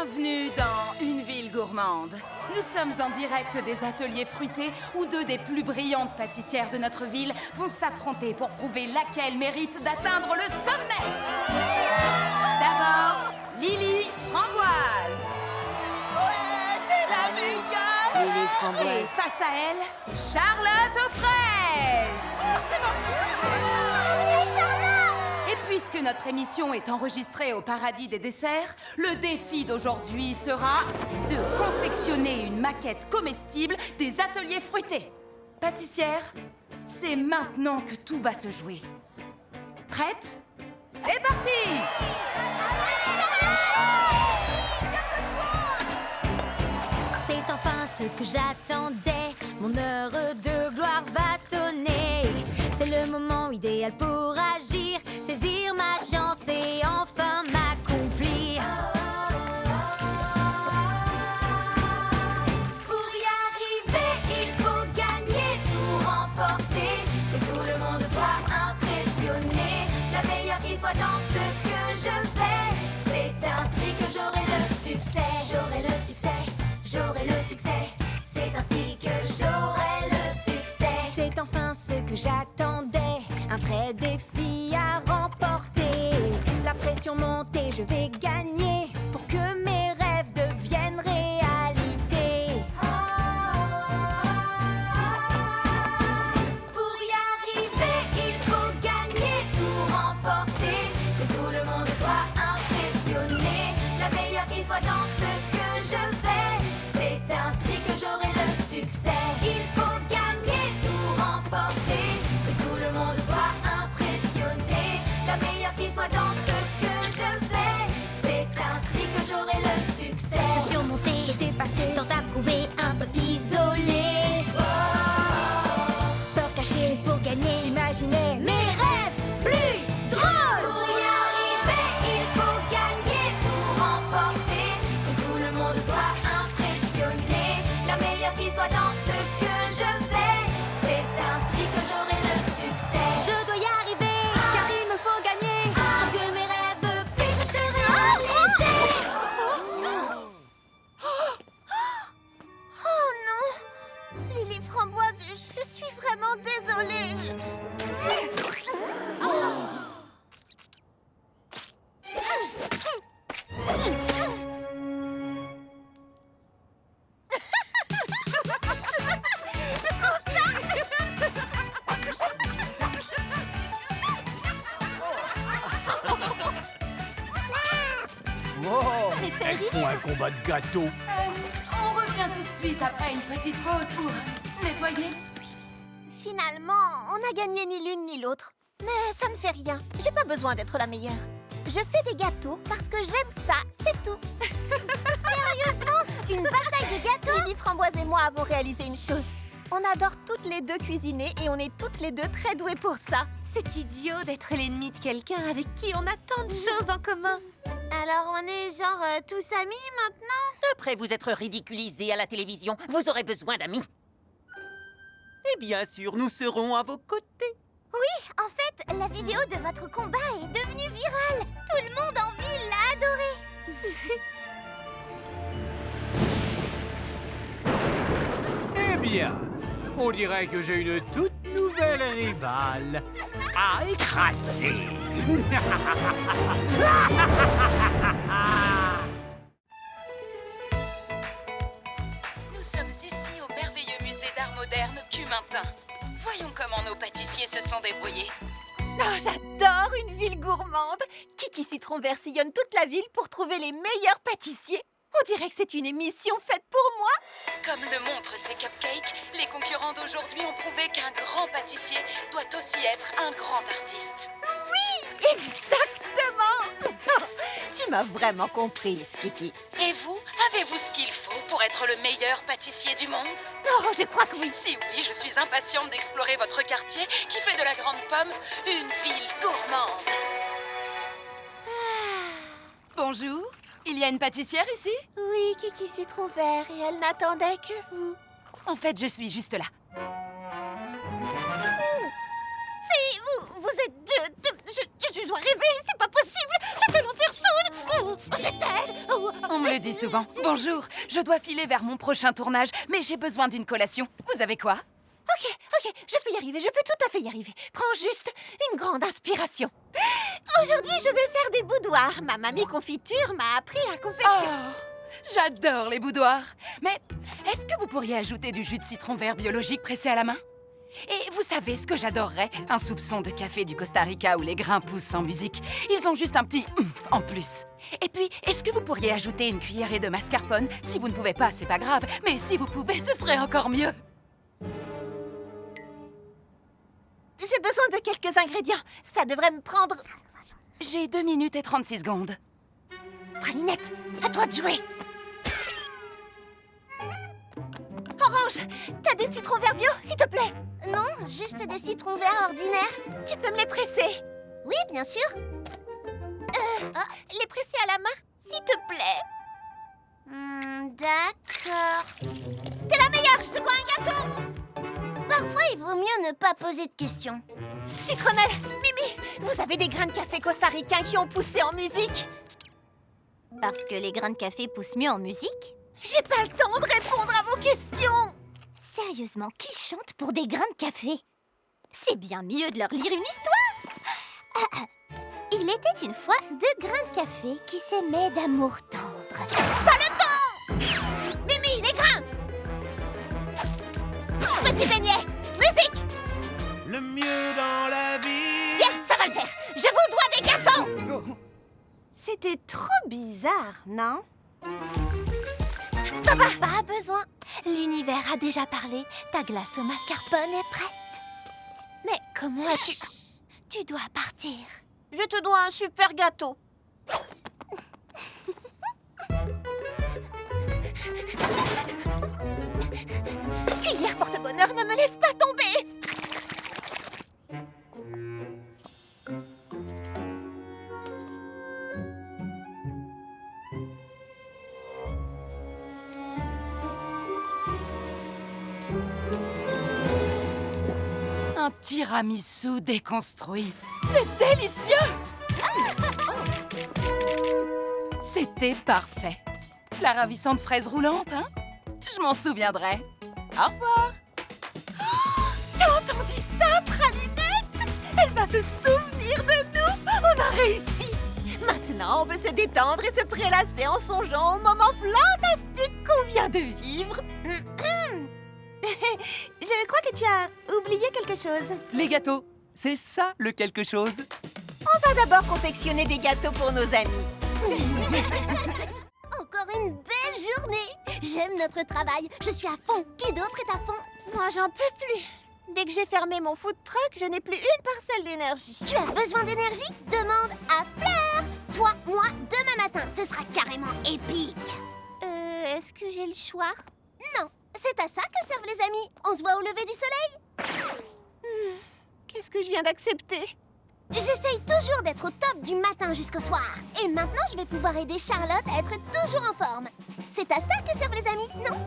Bienvenue dans Une ville gourmande. Nous sommes en direct des ateliers fruités où deux des plus brillantes pâtissières de notre ville vont s'affronter pour prouver laquelle mérite d'atteindre le sommet. D'abord, Lily Framboise. Ouais, t'es la meilleure! Lily Et Framboise. face à elle, Charlotte aux fraises. C'est bon! Charlotte! Et puisque notre émission est enregistrée au paradis des desserts, le défi d'aujourd'hui sera de confectionner une maquette comestible des ateliers fruités. Pâtissière, c'est maintenant que tout va se jouer. Prête? C'est parti! C'est enfin ce que j'attendais. Mon heure de gloire va sonner. C'est le moment idéal pour agir, saisir ma chance et enfin m'accomplir. Pour y arriver, il faut gagner, tout remporter, que tout le monde soit impressionné, la meilleure qui soit dans ce que je fais. C'est ainsi que j'aurai le succès. J'aurai le succès. J'aurai le succès, c'est ainsi que j'aurai le succès. C'est enfin ce que j'attendais, un vrai défi à remporter. La pression monte et je vais gagner pour que mes rêves deviennent réalité. Pour y arriver, il faut gagner, tout remporter, que tout le monde soit impressionné, la meilleure qui soit dans ce que je fais. C'est ainsi que j'aurai le succès. Il faut gagner, tout remporter, que tout le monde soit impressionné, la meilleure qui soit dans ce que je fais. C'est ainsi que j'aurai le succès. Se surmonter, se dépasser, tant à prouver, un peu isolé. Peur cachée, juste pour gagner, j'imaginais mes rêves plus drôles. Pour y arriver, il faut gagner, tout remporter, que tout le monde soit impressionné, la meilleure qui soit dans ce que je fais. C'est ainsi que j'aurai le succès. Je dois y arriver, car il me faut gagner, pour que mes rêves puissent se réaliser. Oh non! Lily Framboise, je suis vraiment désolée. Oh, Ça les fait elles rire. font un combat de gâteaux. On revient tout de suite après une petite pause pour nettoyer. Finalement, on n'a gagné ni l'une ni l'autre. Mais ça ne fait rien. J'ai pas besoin d'être la meilleure. Je fais des gâteaux parce que j'aime ça, c'est tout. Sérieusement? Une bataille de gâteaux? Lily Framboise et moi avons réalisé une chose. On adore toutes les deux cuisiner et on est toutes les deux très douées pour ça. C'est idiot d'être l'ennemi de quelqu'un avec qui on a tant de choses en commun. Alors on est genre tous amis maintenant? Après vous être ridiculisé à la télévision, vous aurez besoin d'amis. Et bien sûr, nous serons à vos côtés. En fait, la vidéo de votre combat est devenue virale. Tout le monde en ville l'a adorée. Eh bien, on dirait que j'ai une toute nouvelle rivale à écraser. Nous sommes ici au merveilleux musée d'art moderne Cumintin. Voyons comment nos pâtissiers se sont débrouillés. Oh, j'adore une ville gourmande. Kiki Citron Vert sillonne toute la ville pour trouver les meilleurs pâtissiers. On dirait que c'est une émission faite pour moi. Comme le montrent ces cupcakes, les concurrents d'aujourd'hui ont prouvé qu'un grand pâtissier doit aussi être un grand artiste. Exactement. Tu m'as vraiment comprise, Kiki. Et vous, avez-vous ce qu'il faut pour être le meilleur pâtissier du monde? Oh, je crois que oui. Si oui, je suis impatiente d'explorer votre quartier qui fait de la Grande Pomme une ville gourmande. Bonjour, il y a une pâtissière ici? Oui, Kiki Citron Vert, et elle n'attendait que vous. En fait, je suis juste là. C'est vous êtes je dois rêver, c'est pas possible. C'est elle en personne. Oh, c'est elle! Oh, On me le dit souvent. Bonjour, je dois filer vers mon prochain tournage, mais j'ai besoin d'une collation. Vous avez quoi? ok, je peux y arriver, je peux tout à fait y arriver. Prends juste une grande inspiration. Aujourd'hui, je vais faire des boudoirs. Ma mamie confiture m'a appris à confectionner. Oh, j'adore les boudoirs. Mais est-ce que vous pourriez ajouter du jus de citron vert biologique pressé à la main? Et vous savez ce que j'adorerais? Un soupçon de café du Costa Rica où les grains poussent sans musique. Ils ont juste un petit oomph en plus. Et puis, est-ce que vous pourriez ajouter une cuillerée de mascarpone? Si vous ne pouvez pas, c'est pas grave. Mais si vous pouvez, ce serait encore mieux. J'ai besoin de quelques ingrédients. Ça devrait me prendre... J'ai 2 minutes et 36 secondes. Pralinette, à toi de jouer. Orange, t'as des citrons verts bio, s'il te plaît? Non, juste des citrons verts ordinaires. Tu peux me les presser? Oui, bien sûr. Les presser à la main, s'il te plaît. D'accord. T'es la meilleure, je te crois un gâteau. Parfois, il vaut mieux ne pas poser de questions. Citronnelle, Mimi, vous avez des grains de café costaricains qui ont poussé en musique? Parce que les grains de café poussent mieux en musique? J'ai pas le temps de répondre à vos questions. Sérieusement, qui chante pour des grains de café? C'est bien mieux de leur lire une histoire. Il était une fois 2 grains de café qui s'aimaient d'amour tendre. Pas le temps! Mimi, les grains! Petit beignet, musique! Le mieux dans la vie. Bien, ça va le faire. Je vous dois des gâteaux! C'était trop bizarre, non? Pas besoin. L'univers a déjà parlé. Ta glace au mascarpone est prête. Mais comment as-tu... Tu dois partir. Je te dois un super gâteau. Cuillère porte-bonheur, ne me laisse pas tomber! Un tiramisu déconstruit. C'est délicieux! C'était parfait. La ravissante fraise roulante, hein? Je m'en souviendrai. Au revoir! T'as entendu ça, Pralinette? Elle va se souvenir de nous! On a réussi! Maintenant, on peut se détendre et se prélasser en songeant au moment fantastique qu'on vient de vivre. Je crois que tu as oublié quelque chose. Les gâteaux, c'est ça le quelque chose. On va d'abord confectionner des gâteaux pour nos amis. Encore une belle journée. J'aime notre travail. Je suis à fond. Qui d'autre est à fond? Moi, j'en peux plus. Dès que j'ai fermé mon food truck, je n'ai plus une parcelle d'énergie. Tu as besoin d'énergie? Demande à Fleur. Toi, moi, demain matin, ce sera carrément épique. Est-ce que j'ai le choix? Non, c'est à ça que servent les amis. On se voit au lever du soleil. Qu'est-ce que je viens d'accepter? J'essaye toujours d'être au top du matin jusqu'au soir. Et maintenant, je vais pouvoir aider Charlotte à être toujours en forme. C'est à ça que servent les amis, non?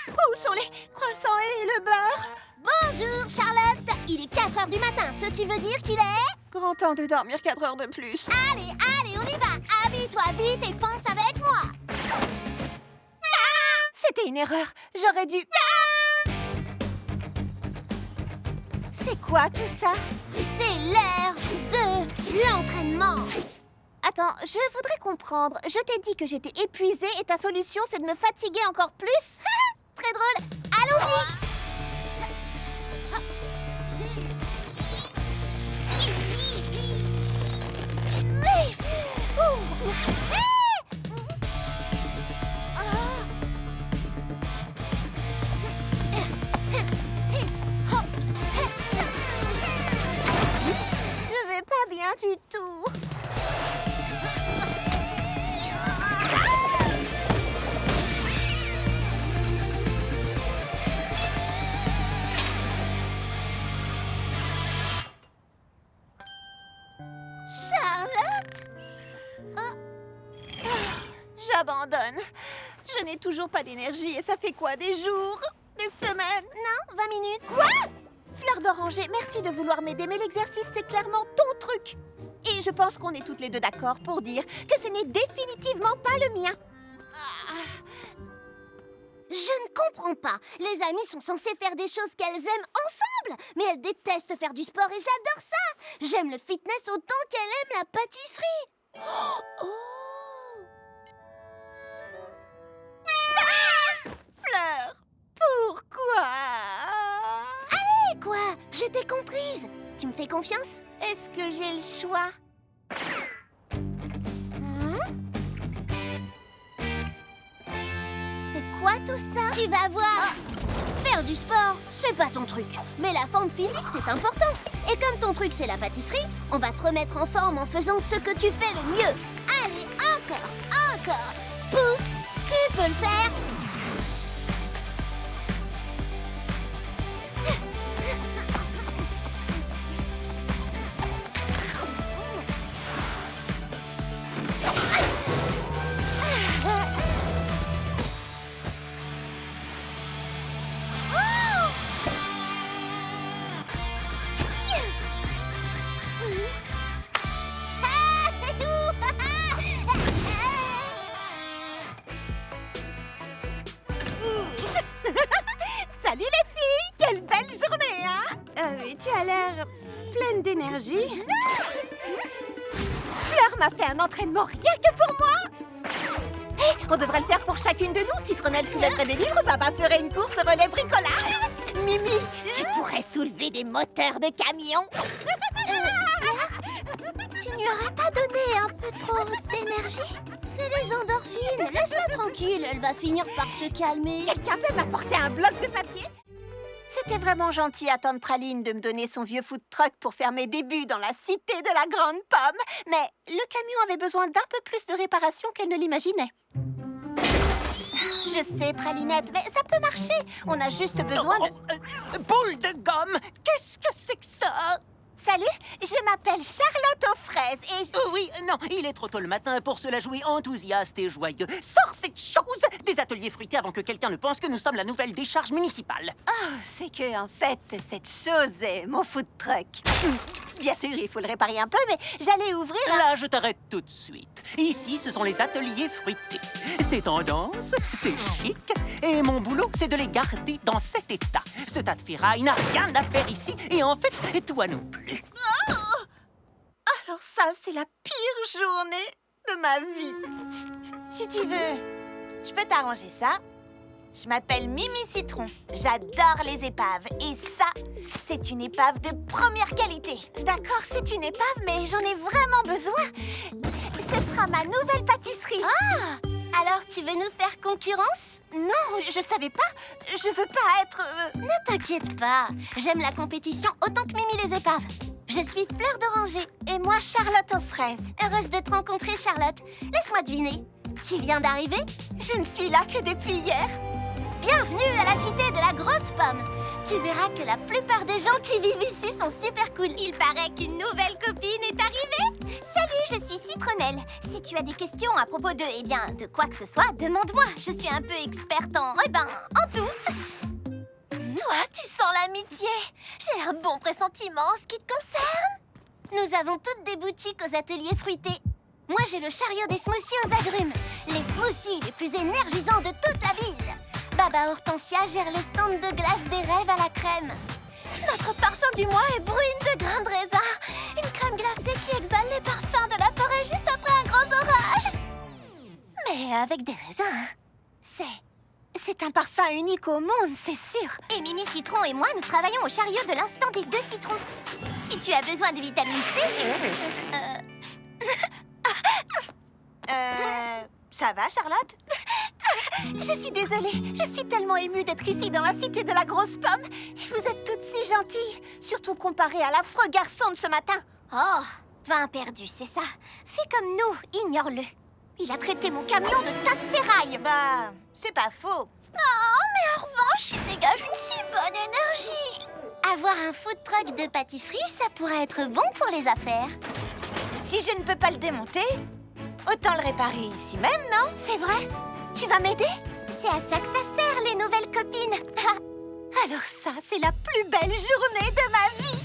Où sont les croissants et le beurre? Bonjour, Charlotte. Il est 4 heures du matin, ce qui veut dire qu'il est... Grand temps de dormir 4 heures de plus. Allez, on y va. Habille-toi vite et fonce avec moi. C'était une erreur. J'aurais dû... C'est quoi tout ça? C'est l'heure de l'entraînement. Attends, je voudrais comprendre. Je t'ai dit que j'étais épuisée et ta solution, c'est de me fatiguer encore plus? Très drôle. Allons-y. Je vais pas bien du tout. Charlotte? J'abandonne. Je n'ai toujours pas d'énergie et ça fait quoi? Des jours? Des semaines? Non, 20 minutes. Quoi? Fleur d'oranger, merci de vouloir m'aider, mais l'exercice, c'est clairement ton truc. Et je pense qu'on est toutes les deux d'accord pour dire que ce n'est définitivement pas le mien. Je ne comprends pas. Les amies sont censées faire des choses qu'elles aiment ensemble. Mais elles détestent faire du sport et j'adore ça. J'aime le fitness autant qu'elle aime la pâtisserie. Oh. Fleur, pourquoi? Allez, quoi? Je t'ai comprise. Tu me fais confiance? Est-ce que j'ai le choix? C'est quoi tout ça? Tu vas voir. Faire du sport, c'est pas ton truc. Mais la forme physique, c'est important. Et comme ton truc, c'est la pâtisserie, on va te remettre en forme en faisant ce que tu fais le mieux. Allez, encore. Pousse, tu peux le faire. Salut les filles! Quelle belle journée, hein? Tu as l'air pleine d'énergie. Fleur m'a fait un entraînement rien que pour moi. Hé, on devrait le faire pour chacune de nous. Citronnelle soulèverait des livres, Baba ferait une course relais bricolage. Mimi, tu pourrais soulever des moteurs de camion. Tu n'y aurais pas donné un peu trop d'énergie? C'est les endorphines. Laisse-la tranquille, elle va finir par se calmer. Quelqu'un peut m'apporter un bloc de papier? C'était vraiment gentil à tante Praline de me donner son vieux food truck pour faire mes débuts dans la cité de la Grande Pomme. Mais le camion avait besoin d'un peu plus de réparation qu'elle ne l'imaginait. Je sais, Pralinette, mais ça peut marcher. On a juste besoin de... Boule de gomme! Qu'est-ce que c'est que ça? Salut, je m'appelle Charlotte aux fraises et... Oui, non, il est trop tôt le matin pour se la jouer enthousiaste et joyeux. Sors cette chose des ateliers fruités avant que quelqu'un ne pense que nous sommes la nouvelle décharge municipale. Oh, c'est que, en fait, cette chose est mon food truck. Bien sûr, il faut le réparer un peu, mais j'allais ouvrir un... Là, je t'arrête tout de suite. Ici, ce sont les ateliers fruités. C'est tendance, c'est chic, et mon boulot, c'est de les garder dans cet état. Ce tas de ferraille n'a rien à faire ici, et en fait, toi non plus. Oh! Alors ça, c'est la pire journée de ma vie. Si tu veux, je peux t'arranger ça. Je m'appelle Mimi Citron. J'adore les épaves. Et ça, c'est une épave de première qualité. D'accord, c'est une épave, mais j'en ai vraiment besoin. Ce sera ma nouvelle pâtisserie. Alors, tu veux nous faire concurrence? Non, je savais pas. Je veux pas être... Ne t'inquiète pas. J'aime la compétition autant que Mimi les épaves. Je suis Fleur d'Oranger. Et moi, Charlotte aux fraises. Heureuse de te rencontrer, Charlotte. Laisse-moi deviner. Tu viens d'arriver? Je ne suis là que depuis hier. Bienvenue à la cité de la grosse pomme. Tu verras que la plupart des gens qui vivent ici sont super cool. Il paraît qu'une nouvelle copine est arrivée. Salut, je suis Citronnelle. Si tu as des questions à propos de quoi que ce soit, demande-moi. Je suis un peu experte en tout. Toi, tu sens l'amitié. J'ai un bon pressentiment en ce qui te concerne. Nous avons toutes des boutiques aux ateliers fruités. Moi, j'ai le chariot des smoothies aux agrumes. Les smoothies les plus énergisants de toute la ville. Baba Hortensia gère le stand de glace des rêves à la crème. Notre parfum du mois est brune de grains de raisin. Une crème glacée qui exhale les parfums de la forêt juste après un gros orage. Mais avec des raisins. C'est un parfum unique au monde, c'est sûr. Et Mimi Citron et moi, nous travaillons au chariot de l'instant des 2 citrons. Si tu as besoin de vitamine C, Ça va, Charlotte? Je suis désolée, je suis tellement émue d'être ici dans la cité de la grosse pomme. Vous êtes toutes si gentilles, surtout comparées à l'affreux garçon de ce matin. Oh, pain perdu, c'est ça. Fais comme nous, ignore-le. Il a traité mon camion de tas de ferraille. Bah, c'est pas faux. Oh, mais en revanche, il dégage une si bonne énergie. Avoir un food truck de pâtisserie, ça pourrait être bon pour les affaires. Si je ne peux pas le démonter, autant le réparer ici même, non? C'est vrai? Tu vas m'aider? C'est à ça que ça sert, les nouvelles copines. Alors ça, c'est la plus belle journée de ma vie.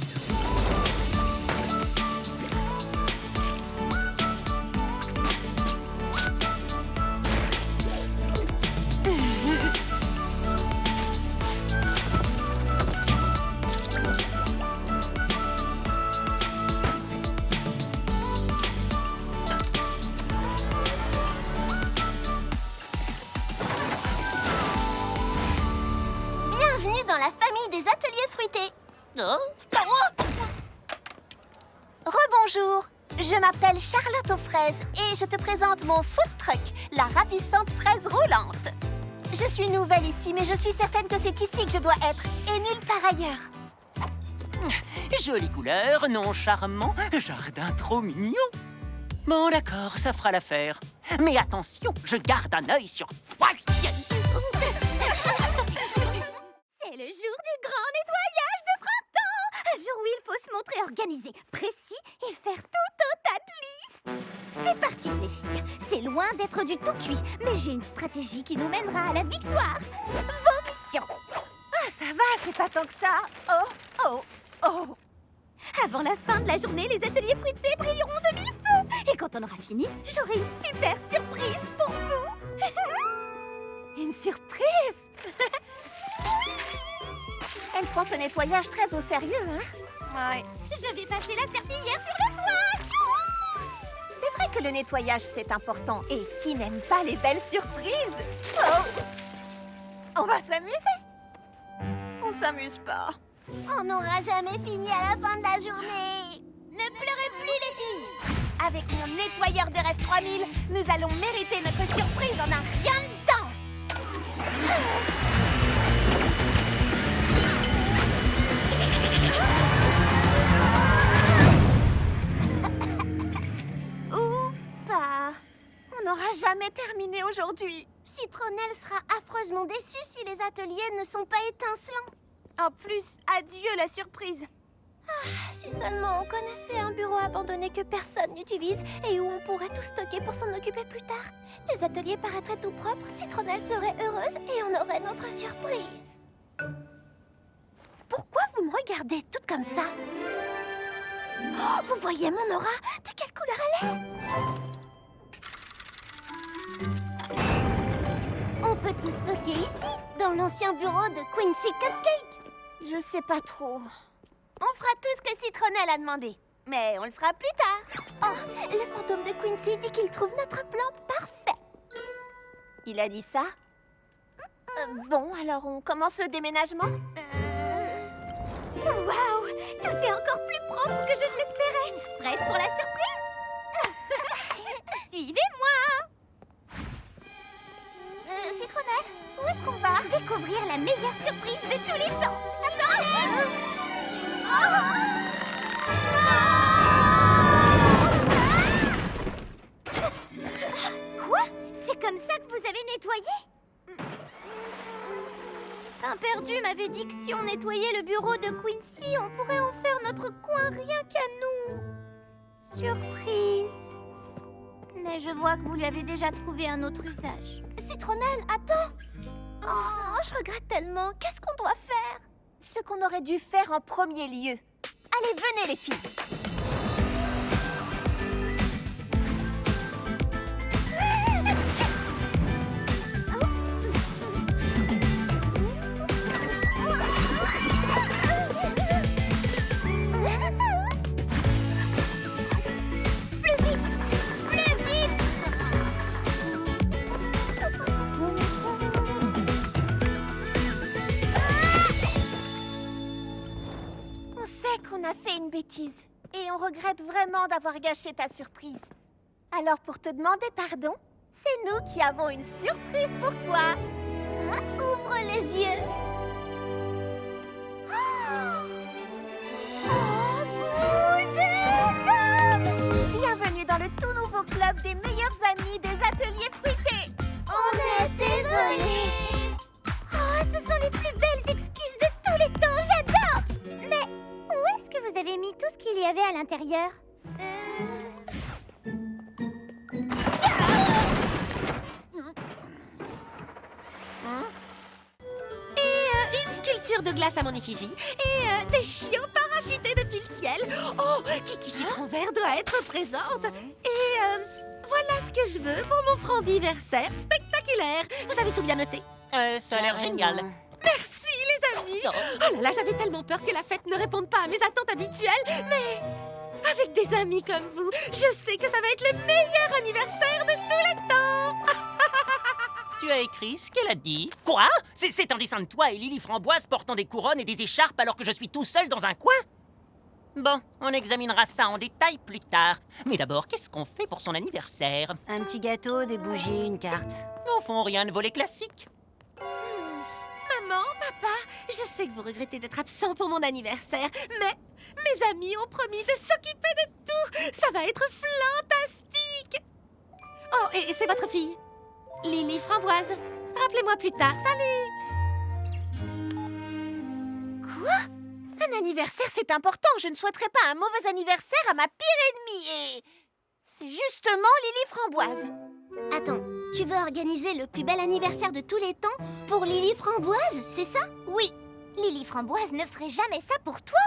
Rebonjour, je m'appelle Charlotte aux fraises et je te présente mon food truck, la ravissante fraise roulante. Je suis nouvelle ici, mais je suis certaine que c'est ici que je dois être et nulle part ailleurs. Jolie couleur, nom charmant, jardin trop mignon. Bon, d'accord, ça fera l'affaire. Mais attention, je garde un œil sur toi. C'est le jour du grand nettoyage de printemps. Un jour où il faut se montrer organisé, précis et faire tout un tas de listes. C'est parti, les filles. C'est loin d'être du tout cuit, mais j'ai une stratégie qui nous mènera à la victoire. Vos missions. Ah, ça va, c'est pas tant que ça. Oh, oh, oh. Avant la fin de la journée, les ateliers fruités brilleront de mille feux. Et quand on aura fini, j'aurai une super surprise pour vous. Une surprise. Elle prend ce nettoyage très au sérieux, hein? Ouais. Je vais passer la serpillière sur le toit. C'est vrai que le nettoyage, c'est important. Et qui n'aime pas les belles surprises? Oh! On va s'amuser. On s'amuse pas. On n'aura jamais fini à la fin de la journée. Ne pleurez plus, les filles! Avec mon nettoyeur de rêve 3000, nous allons mériter notre surprise en un rien de temps! Ou pas. On n'aura jamais terminé aujourd'hui. Citronnelle sera affreusement déçue si les ateliers ne sont pas étincelants. En plus, adieu la surprise. Si seulement on connaissait un bureau abandonné que personne n'utilise et où on pourrait tout stocker pour s'en occuper plus tard. Les ateliers paraîtraient tout propres, Citronnelle serait heureuse et on aurait notre surprise. Pourquoi vous me regardez toute comme ça? Oh, vous voyez mon aura? De quelle couleur elle est? On peut tout stocker ici, dans l'ancien bureau de Quincy Cupcake. Je sais pas trop. On fera tout ce que Citronnelle a demandé. Mais on le fera plus tard. Oh, le fantôme de Quincy dit qu'il trouve notre plan parfait. Il a dit ça? Bon, alors on commence le déménagement? Waouh! Tout est encore plus propre que je ne l'espérais. Prête pour la surprise? Suivez-moi! Citronnelle, où est-ce qu'on va? Découvrir la meilleure surprise de tous les temps. Attends! Quoi? C'est comme ça que vous avez nettoyé? Un perdu m'avait dit que si on nettoyait le bureau de Quincy, on pourrait en faire notre coin rien qu'à nous. Surprise. Mais je vois que vous lui avez déjà trouvé un autre usage. Citronnelle, attends! Oh, je regrette tellement. Qu'est-ce qu'on doit faire? Ce qu'on aurait dû faire en premier lieu. Allez, venez les filles. On a fait une bêtise et on regrette vraiment d'avoir gâché ta surprise. Alors pour te demander pardon, c'est nous qui avons une surprise pour toi. Hein? Ouvre les yeux. Bienvenue dans le tout nouveau club des meilleurs amis des ateliers fruités. On est désolés. Oh, ce sont les plus belles excuses de tous les temps, j'adore. Mais où est-ce que vous avez mis tout ce qu'il y avait à l'intérieur? Une sculpture de glace à mon effigie et des chiots parachutés depuis le ciel. Oh, Kiki Citron Vert doit être présente. Et voilà ce que je veux pour mon frambiversaire spectaculaire. Vous avez tout bien noté? Ça a l'air génial. Merci les amis. Oh là là, j'avais tellement peur que la fête ne réponde pas à mes attentes habituelles. Mais avec des amis comme vous, je sais que ça va être le meilleur anniversaire de tous les temps. Tu as écrit ce qu'elle a dit. Quoi? C'est un dessin de toi et Lily Framboise portant des couronnes et des écharpes alors que je suis tout seul dans un coin? Bon, on examinera ça en détail plus tard. Mais d'abord, qu'est-ce qu'on fait pour son anniversaire? Un petit gâteau, des bougies, une carte. Au fond, rien de volé classique. Maman, papa, je sais que vous regrettez d'être absent pour mon anniversaire, mais mes amis ont promis de s'occuper de tout. Ça va être fantastique. Oh, et c'est votre fille, Lily Framboise. Rappelez-moi plus tard. Salut. Quoi? Un anniversaire, c'est important. Je ne souhaiterais pas un mauvais anniversaire à ma pire ennemie. Et c'est justement Lily Framboise. Attends, tu veux organiser le plus bel anniversaire de tous les temps pour Lily Framboise, c'est ça? Oui. Lily Framboise ne ferait jamais ça pour toi.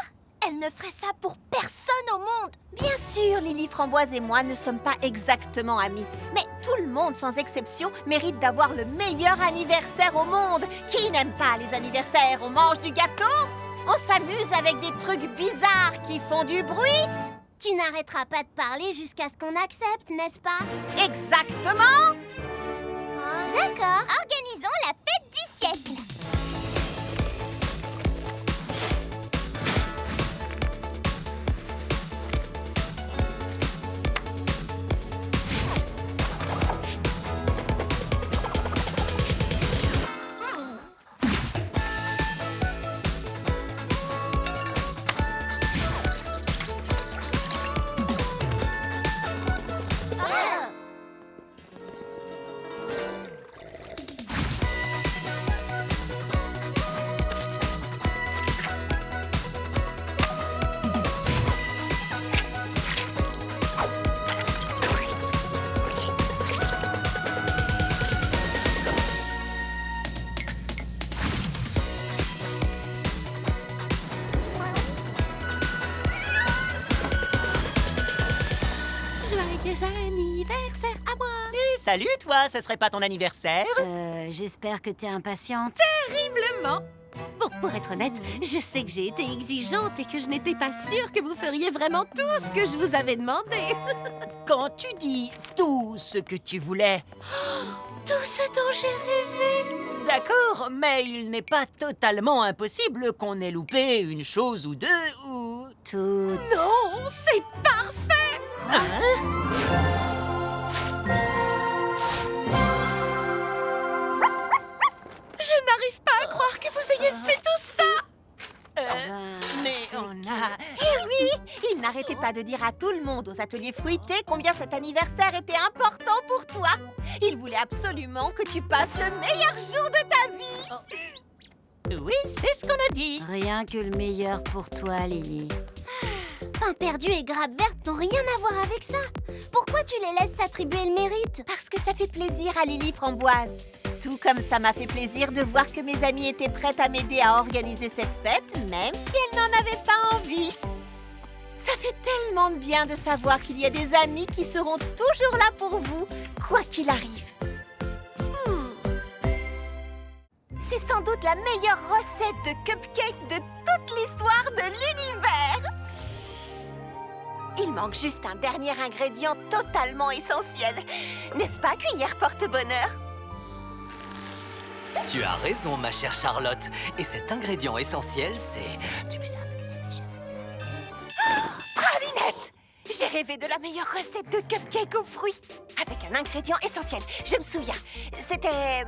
Elle ne ferait ça pour personne au monde. Bien sûr, Lily Framboise et moi ne sommes pas exactement amis. Mais tout le monde, sans exception, mérite d'avoir le meilleur anniversaire au monde. Qui n'aime pas les anniversaires? On mange du gâteau? On s'amuse avec des trucs bizarres qui font du bruit? Tu n'arrêteras pas de parler jusqu'à ce qu'on accepte, n'est-ce pas? Exactement! D'accord, organisons la fête du siècle. Joyeux anniversaire à moi. Et salut, toi, ce serait pas ton anniversaire? J'espère que t'es impatiente. Terriblement. Bon, pour être honnête, je sais que j'ai été exigeante et que je n'étais pas sûre que vous feriez vraiment tout ce que je vous avais demandé. Quand tu dis tout ce que tu voulais, Tout ce dont j'ai rêvé. d'accord, mais il n'est pas totalement impossible qu'on ait loupé une chose ou deux ou... Tout. Non, c'est parfait. Je n'arrive pas à croire que vous ayez fait tout ça. Mais on a... Eh oui, il n'arrêtait pas de dire à tout le monde aux ateliers fruités combien cet anniversaire était important pour toi. Il voulait absolument que tu passes le meilleur jour de ta vie. Oui, c'est ce qu'on a dit. Rien que le meilleur pour toi, Lily. Pain perdu et grappe verte n'ont rien à voir avec ça. Pourquoi tu les laisses s'attribuer le mérite? Parce que ça fait plaisir à Lily Framboise. Tout comme ça m'a fait plaisir de voir que mes amies étaient prêtes à m'aider à organiser cette fête, même si elles n'en avaient pas envie. Ça fait tellement de bien de savoir qu'il y a des amis qui seront toujours là pour vous, quoi qu'il arrive. C'est sans doute la meilleure recette de cupcake de toute l'histoire de l'univers. Il manque juste un dernier ingrédient totalement essentiel. N'est-ce pas, cuillère porte-bonheur? Tu as raison, ma chère Charlotte. Et cet ingrédient essentiel, c'est... Pralinette! J'ai rêvé de la meilleure recette de cupcake aux fruits. Avec un ingrédient essentiel. Je me souviens. C'était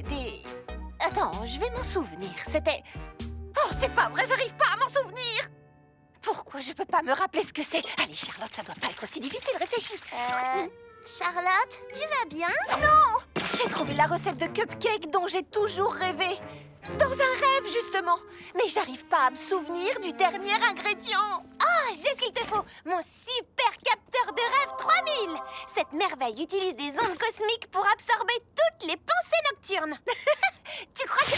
des... Attends, je vais m'en souvenir. C'était... Oh, c'est pas vrai, j'arrive pas à m'en souvenir! Pourquoi je peux pas me rappeler ce que c'est? Allez, Charlotte, ça doit pas être aussi difficile, réfléchis. Charlotte, tu vas bien? Non! J'ai trouvé la recette de cupcake dont j'ai toujours rêvé. Dans un rêve, justement. Mais j'arrive pas à me souvenir du dernier ingrédient. Oh, j'ai ce qu'il te faut. Mon super capteur de rêve 3000. Cette merveille utilise des ondes cosmiques pour absorber toutes les pensées nocturnes. Tu crois que...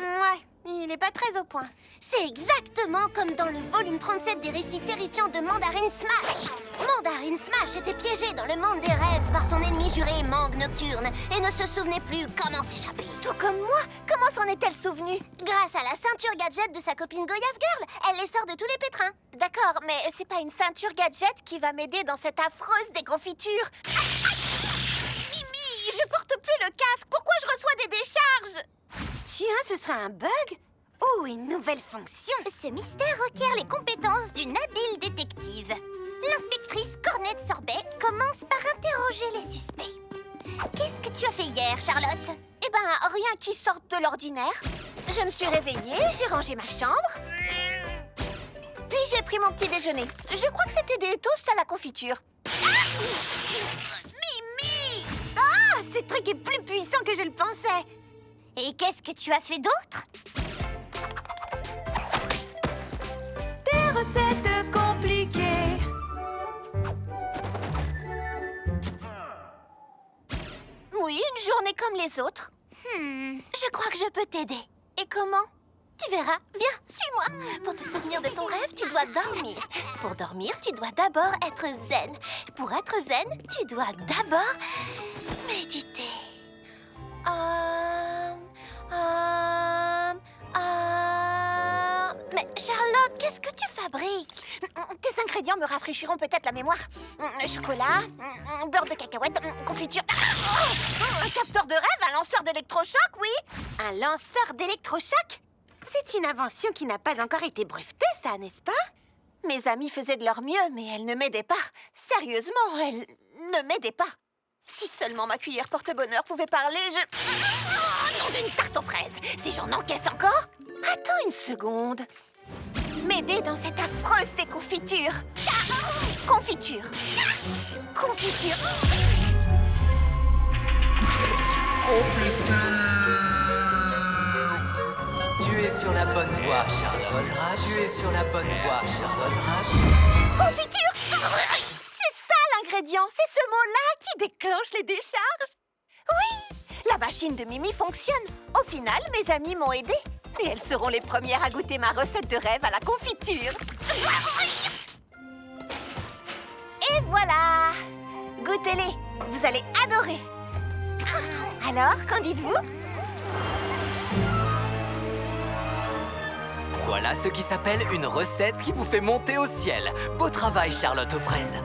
Ouais, il est pas très au point. C'est exactement comme dans le volume 37 des récits terrifiants de Mandarin Smash. Mandarin Karine Smash était piégée dans le monde des rêves par son ennemi juré Mangue Nocturne et ne se souvenait plus comment s'échapper. Tout comme moi, comment s'en est-elle souvenue? Grâce à la ceinture gadget de sa copine Goyave Girl, elle les sort de tous les pétrins. D'accord, mais c'est pas une ceinture gadget qui va m'aider dans cette affreuse déconfiture. Mimi, je porte plus le casque. Pourquoi je reçois des décharges? Tiens, ce sera un bug ou une nouvelle fonction? Ce mystère requiert les compétences d'une habile détective. L'inspectrice Cornette Sorbet commence par interroger les suspects. Qu'est-ce que tu as fait hier, Charlotte? Eh ben, rien qui sorte de l'ordinaire. Je me suis réveillée, j'ai rangé ma chambre. Puis j'ai pris mon petit déjeuner. Je crois que c'était des toasts à la confiture. Ah! Mimi! Ah! Ce truc est plus puissant que je le pensais. Et qu'est-ce que tu as fait d'autre? Des recettes compliquées. Oui, une journée comme les autres. Je crois que je peux t'aider. Et comment? Tu verras. Viens, suis-moi. Pour te souvenir de ton rêve, tu dois dormir. Pour dormir, tu dois d'abord être zen. Pour être zen, tu dois d'abord méditer. Mais Charlotte, qu'est-ce que tu fabriques? Tes ingrédients me rafraîchiront peut-être la mémoire. Chocolat, beurre de cacahuète, confiture. Un capteur de rêve, un lanceur d'électrochoc, oui. Un lanceur d'électrochoc? C'est une invention qui n'a pas encore été brevetée, ça, n'est-ce pas? Mes amies faisaient de leur mieux, mais elles ne m'aidaient pas. Sérieusement, elles ne m'aidaient pas. Si seulement ma cuillère porte-bonheur pouvait parler, je... nom d'une tarte aux fraises! Si j'en encaisse encore? Attends une seconde. M'aider dans cette affreuse déconfiture. Confiture. Confiture. Tu es sur la bonne voie, Charlotte. Tu es sur la bonne voie, Charlotte. Confiture! C'est ça l'ingrédient, c'est ce mot-là qui déclenche les décharges. Oui, la machine de Mimi fonctionne. Au final, mes amies m'ont aidée. Et elles seront les premières à goûter ma recette de rêve à la confiture. Et voilà! Goûtez-les, vous allez adorer. Alors, qu'en dites-vous? Voilà ce qui s'appelle une recette qui vous fait monter au ciel. Beau travail, Charlotte aux fraises.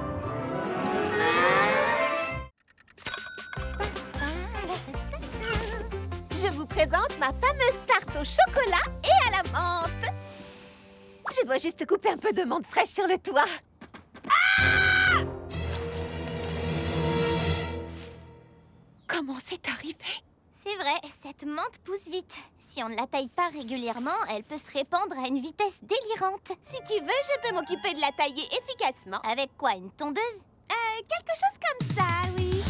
Je vous présente ma fameuse tarte au chocolat et à la menthe. Je dois juste couper un peu de menthe fraîche sur le toit. Ah! Comment c'est arrivé? C'est vrai, cette menthe pousse vite. Si on ne la taille pas régulièrement, elle peut se répandre à une vitesse délirante. Si tu veux, je peux m'occuper de la tailler efficacement. Avec quoi, une tondeuse? Quelque chose comme ça, oui.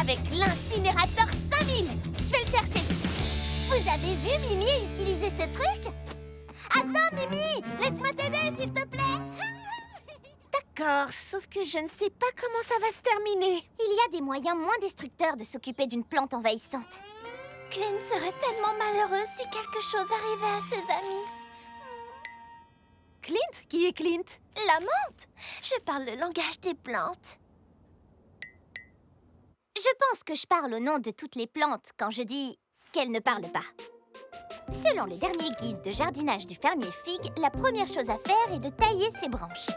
Avec l'incinérateur 5000. Je vais le chercher. Vous avez vu Mimi utiliser ce truc? Attends, Mimi! Laisse-moi t'aider, s'il te plaît! D'accord, sauf que je ne sais pas comment ça va se terminer. Il y a des moyens moins destructeurs de s'occuper d'une plante envahissante. Clint serait tellement malheureux si quelque chose arrivait à ses amis. Clint? Qui est Clint? La menthe! Je parle le langage des plantes. Je pense que je parle au nom de toutes les plantes quand je dis qu'elles ne parlent pas. Selon le dernier guide de jardinage du fermier Fig, la première chose à faire est de tailler ses branches.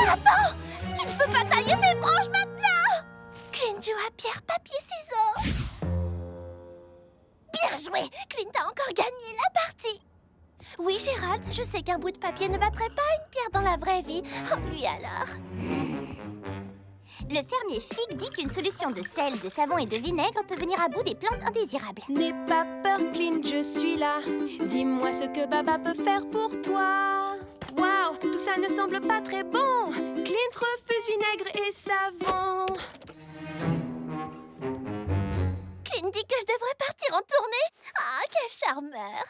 Attends! Tu ne peux pas tailler ces branches maintenant! Clint joue à pierre, papier, ciseaux. Bien joué! Clint a encore gagné la partie. Oui, Gérald, je sais qu'un bout de papier ne battrait pas une pierre dans la vraie vie. Oh, lui alors. Le fermier Fig dit qu'une solution de sel, de savon et de vinaigre peut venir à bout des plantes indésirables. N'aie pas peur, Clint, je suis là. Dis-moi ce que Baba peut faire pour toi. Waouh, tout ça ne semble pas très bon. Clint refuse vinaigre et savon. Clint dit que je devrais partir en tournée. Ah, quel charmeur.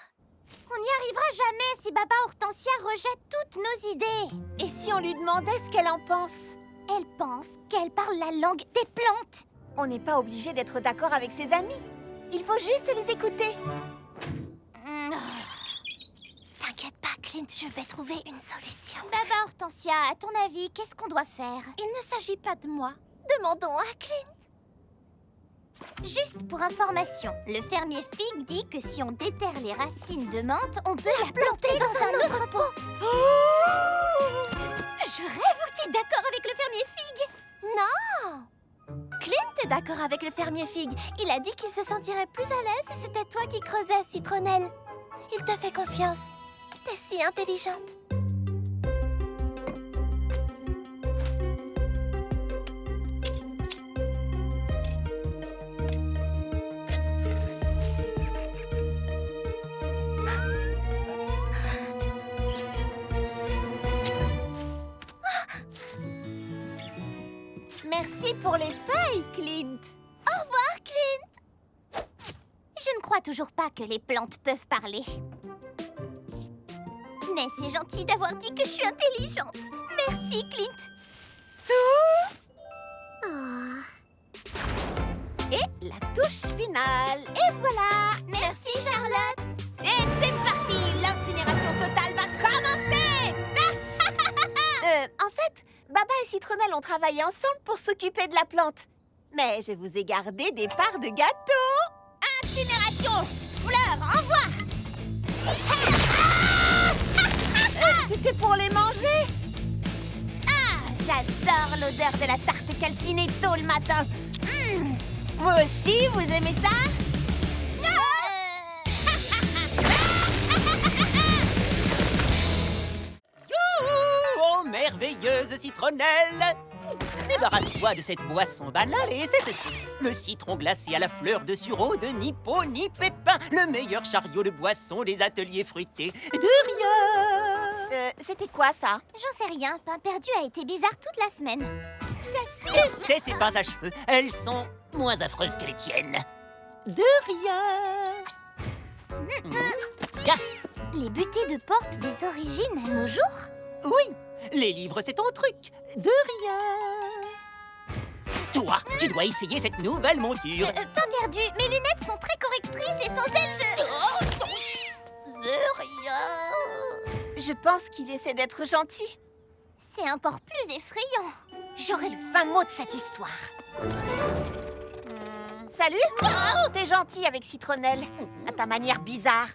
On n'y arrivera jamais si Baba Hortensia rejette toutes nos idées. Et si on lui demandait ce qu'elle en pense? Elle pense qu'elle parle la langue des plantes. On n'est pas obligé d'être d'accord avec ses amis. Il faut juste les écouter. T'inquiète Clint, je vais trouver une solution. Baba Hortensia, à ton avis, qu'est-ce qu'on doit faire? Il ne s'agit pas de moi. Demandons à Clint. Juste pour information, le fermier Fig dit que si on déterre les racines de menthe, on peut la planter dans un autre pot. Je rêve, t'es d'accord avec le fermier Fig? Non! Clint est d'accord avec le fermier Fig. Il a dit qu'il se sentirait plus à l'aise si c'était toi qui creusais, Citronnelle. Il te fait confiance. T'es si intelligente. Merci pour les feuilles, Clint. Au revoir, Clint. Je ne crois toujours pas que les plantes peuvent parler. Mais c'est gentil d'avoir dit que je suis intelligente. Merci, Clint. Et la touche finale. Et voilà. Merci, Charlotte. Et c'est parti. L'incinération totale va commencer. En fait, Baba et Citronnelle ont travaillé ensemble pour s'occuper de la plante. Mais je vous ai gardé des parts de gâteau. Incinération. Fleur, envoie. C'était pour les manger. Ah, j'adore l'odeur de la tarte calcinée tôt le matin. Vous aussi, vous aimez ça? Oh, merveilleuse citronnelle! Débarrasse-toi de cette boisson banale et c'est ceci. Le citron glacé à la fleur de sureau de ni peau ni pépin. Le meilleur chariot de boisson des ateliers fruités. De rien! C'était quoi ça? J'en sais rien. Pain perdu a été bizarre toute la semaine. Je t'assure. Et c'est ces pinces à cheveux. Elles sont moins affreuses que les tiennes. De rien! Tiens! Les butées de porte des origines à nos jours? Oui, les livres, c'est ton truc. De rien. Toi, tu dois essayer cette nouvelle monture. Pain perdu, mes lunettes sont très correctrices et sans elles, De rien. Je pense qu'il essaie d'être gentil. C'est encore plus effrayant. J'aurai le fin mot de cette histoire. Salut. Oh, t'es gentil avec Citronnelle. À ta manière bizarre.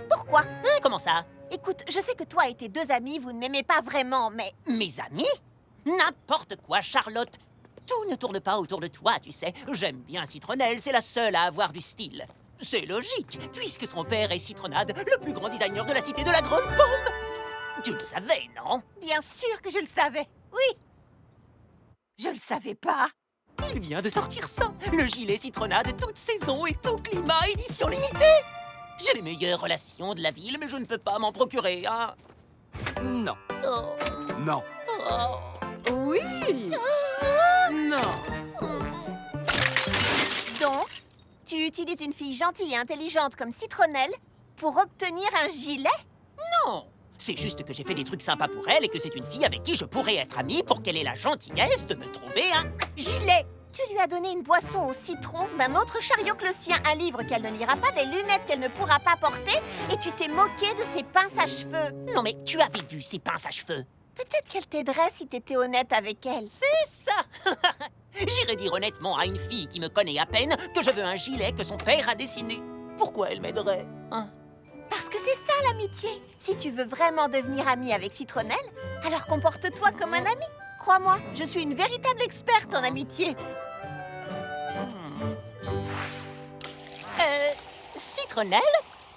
Pourquoi? Comment ça? Écoute, je sais que toi et tes deux amis, vous ne m'aimez pas vraiment, mais... Mes amis? N'importe quoi, Charlotte. Tout ne tourne pas autour de toi, tu sais. J'aime bien Citronnelle, c'est la seule à avoir du style. C'est logique, puisque son père est Citronnade, le plus grand designer de la cité de la Grande Pomme. Tu le savais, non? Bien sûr que je le savais, oui. Je le savais pas. Il vient de sortir ça, le gilet Citronnade, toute saison et tout climat, édition limitée. J'ai les meilleures relations de la ville, mais je ne peux pas m'en procurer un. Non. Oh. Non. Oh. Oui. Non. Donc, tu utilises une fille gentille et intelligente comme Citronnelle pour obtenir un gilet? Non, c'est juste que j'ai fait des trucs sympas pour elle et que c'est une fille avec qui je pourrais être amie pour qu'elle ait la gentillesse de me trouver un gilet. Tu lui as donné une boisson au citron d'un autre chariot que le sien, un livre qu'elle ne lira pas, des lunettes qu'elle ne pourra pas porter, et tu t'es moqué de ses pinces à cheveux. Non mais tu avais vu ces pinces à cheveux? Peut-être qu'elle t'aiderait si t'étais honnête avec elle. C'est ça. J'irais dire honnêtement à une fille qui me connaît à peine que je veux un gilet que son père a dessiné. Pourquoi elle m'aiderait, hein? Parce que c'est ça l'amitié. Si tu veux vraiment devenir amie avec Citronnelle, alors comporte-toi comme un ami. Crois-moi, je suis une véritable experte en amitié. Citronnelle,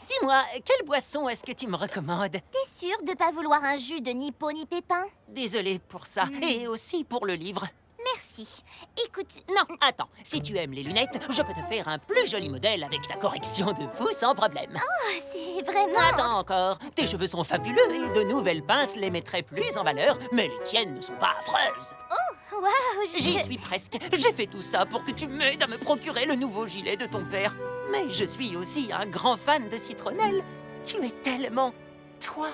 dis-moi, quelle boisson est-ce que tu me recommandes? T'es sûre de pas vouloir un jus de ni peau ni pépin? Désolée pour ça, et aussi pour le livre. Merci. Écoute... Non, attends, si tu aimes les lunettes, je peux te faire un plus joli modèle avec ta correction de fou sans problème. Oh, c'est vraiment... Attends encore, tes cheveux sont fabuleux et de nouvelles pinces les mettraient plus en valeur, mais les tiennes ne sont pas affreuses. Oh, waouh, J'y suis presque. J'ai fait tout ça pour que tu m'aides à me procurer le nouveau gilet de ton père. Mais je suis aussi un grand fan de Citronnelle. Tu es tellement... toi.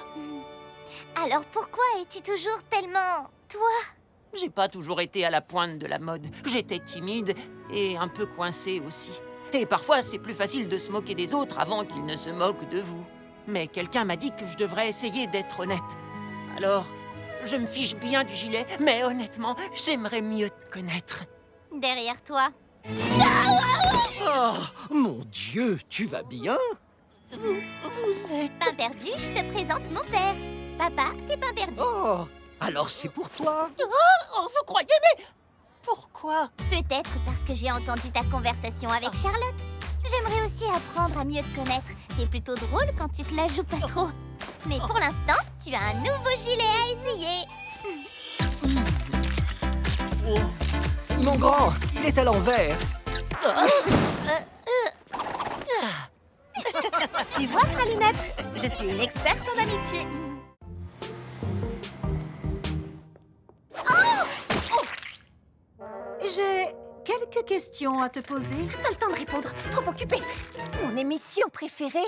Alors pourquoi es-tu toujours tellement... toi? J'ai pas toujours été à la pointe de la mode. J'étais timide et un peu coincée aussi. Et parfois, c'est plus facile de se moquer des autres avant qu'ils ne se moquent de vous. Mais quelqu'un m'a dit que je devrais essayer d'être honnête. Alors, je me fiche bien du gilet, mais honnêtement, j'aimerais mieux te connaître. Derrière toi. Oh, mon Dieu, tu vas bien? Vous êtes... Pain perdu, je te présente mon père. Papa, c'est Pain perdu. Oh, alors c'est pour toi? Oh, vous croyez, mais... Pourquoi? Peut-être parce que j'ai entendu ta conversation avec Charlotte. J'aimerais aussi apprendre à mieux te connaître. T'es plutôt drôle quand tu te la joues pas trop. Mais pour l'instant, tu as un nouveau gilet à essayer. Mon grand, il est à l'envers. Tu vois, Pralinette, je suis une experte en amitié. J'ai quelques questions à te poser. Pas le temps de répondre, trop occupée. Mon émission préférée,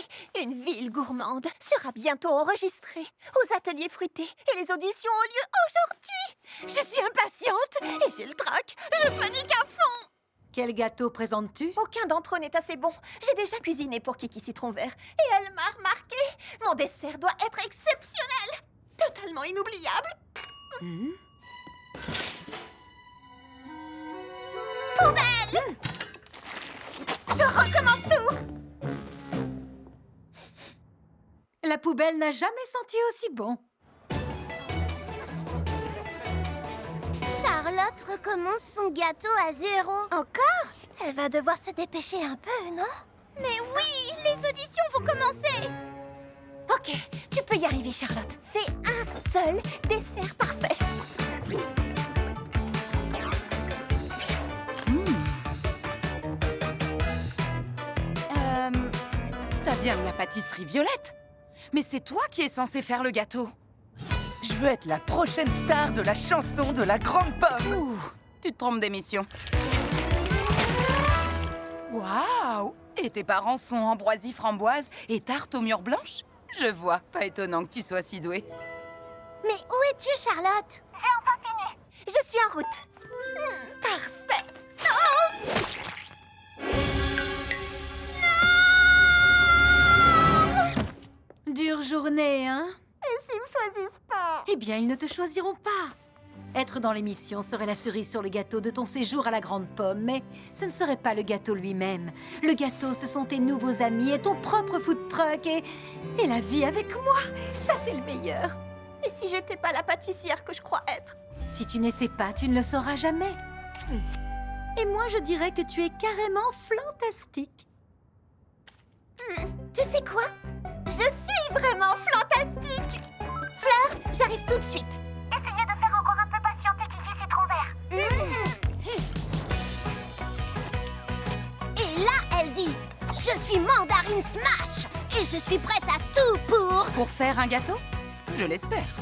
Une ville gourmande, sera bientôt enregistrée aux ateliers fruités et les auditions ont lieu aujourd'hui. Je suis impatiente et j'ai le trac. Je panique à fond. Quel gâteau présentes-tu? Aucun d'entre eux n'est assez bon. J'ai déjà cuisiné pour Kiki Citron Vert et elle m'a remarqué. Mon dessert doit être exceptionnel, totalement inoubliable. Poubelle! Je recommence tout. La poubelle n'a jamais senti aussi bon. Charlotte recommence son gâteau à 0. Encore? Elle va devoir se dépêcher un peu, non? Mais oui, les auditions vont commencer. Ok, tu peux y arriver, Charlotte. Fais un seul dessert parfait. Ça vient de la pâtisserie Violette. Mais c'est toi qui es censé faire le gâteau. Je veux être la prochaine star de la chanson de la grande pomme. Ouh, tu te trompes d'émission. Waouh! Et tes parents sont ambroisie framboise et tarte aux mûres blanches? Je vois, pas étonnant que tu sois si douée. Mais où es-tu, Charlotte? J'ai enfin fini. Je suis en route. Parfait. Dure journée, hein? Et s'ils me choisissent pas? Eh bien, ils ne te choisiront pas. Être dans l'émission serait la cerise sur le gâteau de ton séjour à la Grande Pomme, mais ce ne serait pas le gâteau lui-même. Le gâteau, ce sont tes nouveaux amis et ton propre food truck et la vie avec moi. Ça, c'est le meilleur. Et si j'étais pas la pâtissière que je crois être? Si tu n'essaies pas, tu ne le sauras jamais. Et moi, je dirais que tu es carrément fantastique. Tu sais quoi? Je suis vraiment fantastique. Fleur, j'arrive tout de suite. Essayez de faire encore un peu patienter Kiki Citron Vert. Et là, elle dit « Je suis Mandarine Smash et je suis prête à tout pour... » Pour faire un gâteau? Je l'espère.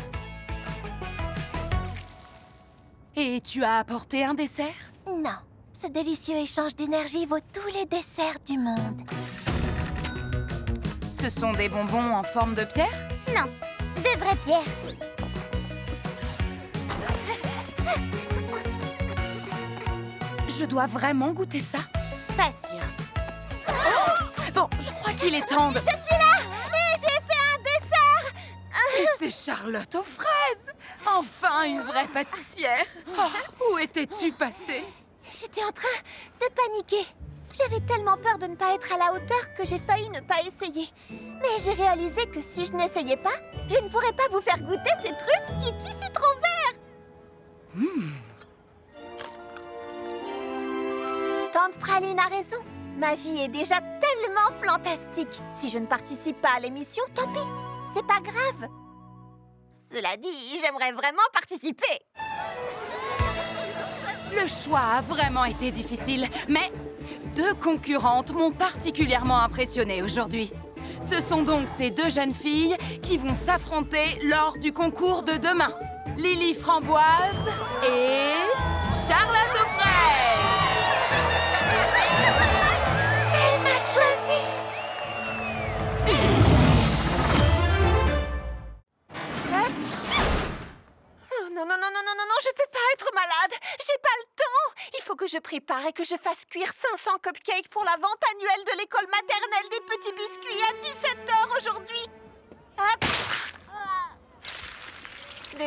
Et tu as apporté un dessert? Non, ce délicieux échange d'énergie vaut tous les desserts du monde. Ce sont des bonbons en forme de pierre? Non, de vraies pierres. Je dois vraiment goûter ça? Pas sûr. Bon, je crois qu'il est temps de... Je suis là et j'ai fait un dessert. Et c'est Charlotte aux fraises! Enfin, une vraie pâtissière! Oh, où étais-tu passée? J'étais en train de paniquer. J'avais tellement peur de ne pas être à la hauteur que j'ai failli ne pas essayer. Mais j'ai réalisé que si je n'essayais pas, je ne pourrais pas vous faire goûter ces truffes Kiki Citron Vert. Tante Praline a raison. Ma vie est déjà tellement fantastique. Si je ne participe pas à l'émission, tant pis. C'est pas grave. Cela dit, j'aimerais vraiment participer. Le choix a vraiment été difficile, mais 2 concurrentes m'ont particulièrement impressionnée aujourd'hui. Ce sont donc ces 2 jeunes filles qui vont s'affronter lors du concours de demain. Lily Framboise et Charlotte aux fraises. Elle m'a choisie. Oh non, non, non, non, non, non, non, je peux pas être malade. J'ai pas le temps. Il faut que je prépare et que je fasse cuire 500 cupcakes pour la vente annuelle de l'école maternelle des petits biscuits à 17h aujourd'hui.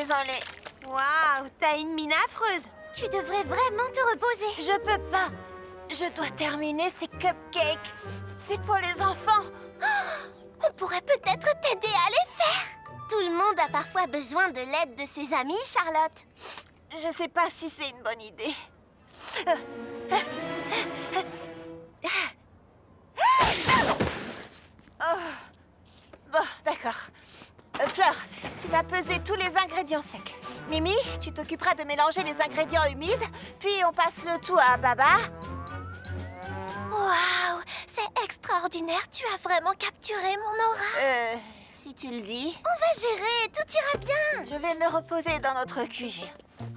désolée. Waouh, t'as une mine affreuse. Tu devrais vraiment te reposer. Je peux pas. Je dois terminer ces cupcakes. C'est pour les enfants. On pourrait peut-être t'aider à les faire. Tout le monde a parfois besoin de l'aide de ses amis, Charlotte. Je sais pas si c'est une bonne idée. Oh. Bon, d'accord. Fleur, tu vas peser tous les ingrédients secs. Mimi, tu t'occuperas de mélanger les ingrédients humides, puis on passe le tout à Baba. Waouh, c'est extraordinaire. Tu as vraiment capturé mon aura. Si tu le dis. On va gérer, tout ira bien. Je vais me reposer dans notre QG.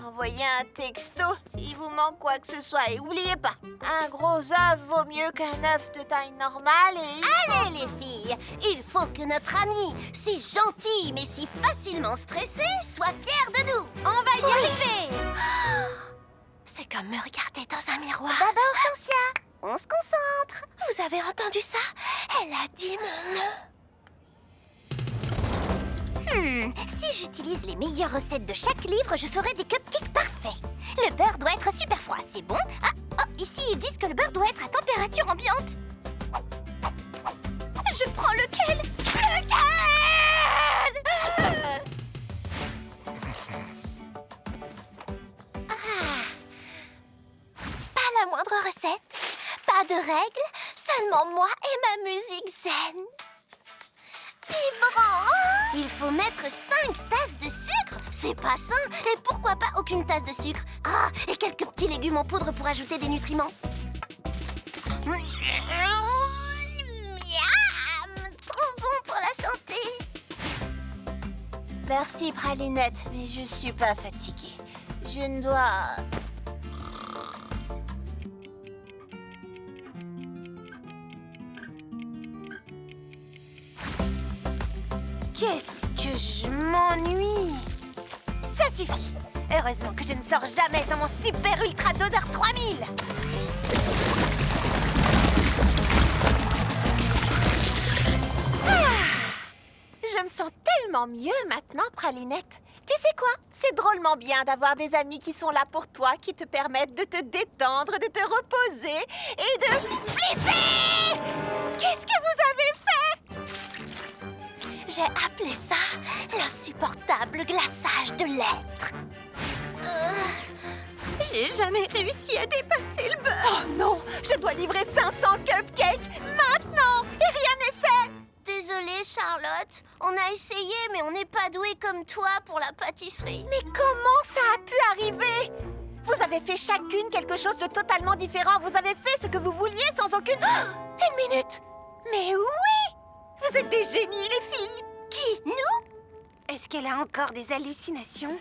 Envoyez un texto s'il vous manque quoi que ce soit. Et oubliez pas, un gros œuf vaut mieux qu'un œuf de taille normale et... Allez les filles, il faut que notre amie, si gentille mais si facilement stressée, soit fière de nous. On va y arriver. C'est comme me regarder dans un miroir. Baba Hortensia, on se concentre. Vous avez entendu ça? Elle a dit mon nom. Si j'utilise les meilleures recettes de chaque livre, je ferai des cupcakes parfaits. Le beurre doit être super froid, c'est bon? Ah, oh, ici ils disent que le beurre doit être à température ambiante. Je prends lequel? Pas la moindre recette, pas de règles, seulement moi et ma musique zen. Vibrant! Il faut mettre 5 tasses de sucre. C'est pas sain. Et pourquoi pas aucune tasse de sucre? Ah, et quelques petits légumes en poudre pour ajouter des nutriments. Miam! Trop bon pour la santé. Merci, Pralinette, mais je suis pas fatiguée. Je ne dois... Qu'est-ce que je m'ennuie! Ça suffit! Heureusement que je ne sors jamais dans mon super ultra doseur 3000! Je me sens tellement mieux maintenant, Pralinette. Tu sais quoi? C'est drôlement bien d'avoir des amis qui sont là pour toi, qui te permettent de te détendre, de te reposer et de flipper! Qu'est-ce que vous avez fait? J'ai appelé ça l'insupportable glaçage de l'être. J'ai jamais réussi à dépasser le beurre. Oh non! Je dois livrer 500 cupcakes maintenant! Et rien n'est fait! Désolée, Charlotte. On a essayé, mais on n'est pas doué comme toi pour la pâtisserie. Mais comment ça a pu arriver? Vous avez fait chacune quelque chose de totalement différent. Vous avez fait ce que vous vouliez sans aucune... Oh, une minute! Mais oui! Vous êtes des génies, les filles! Qui? Nous? Est-ce qu'elle a encore des hallucinations?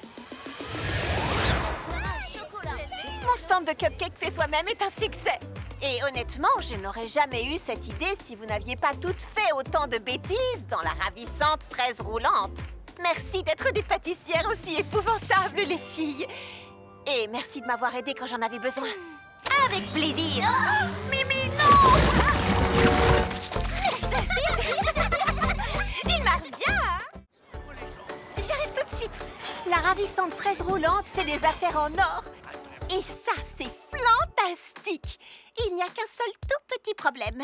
Mon stand de cupcake fait soi-même est un succès! Et honnêtement, je n'aurais jamais eu cette idée si vous n'aviez pas toutes fait autant de bêtises dans la ravissante fraise roulante. Merci d'être des pâtissières aussi épouvantables, les filles! Et merci de m'avoir aidée quand j'en avais besoin. Avec plaisir! Mimi, non! Il marche bien, hein? J'arrive tout de suite. La ravissante fraise roulante fait des affaires en or. Et ça, c'est fantastique. Il n'y a qu'un seul tout petit problème.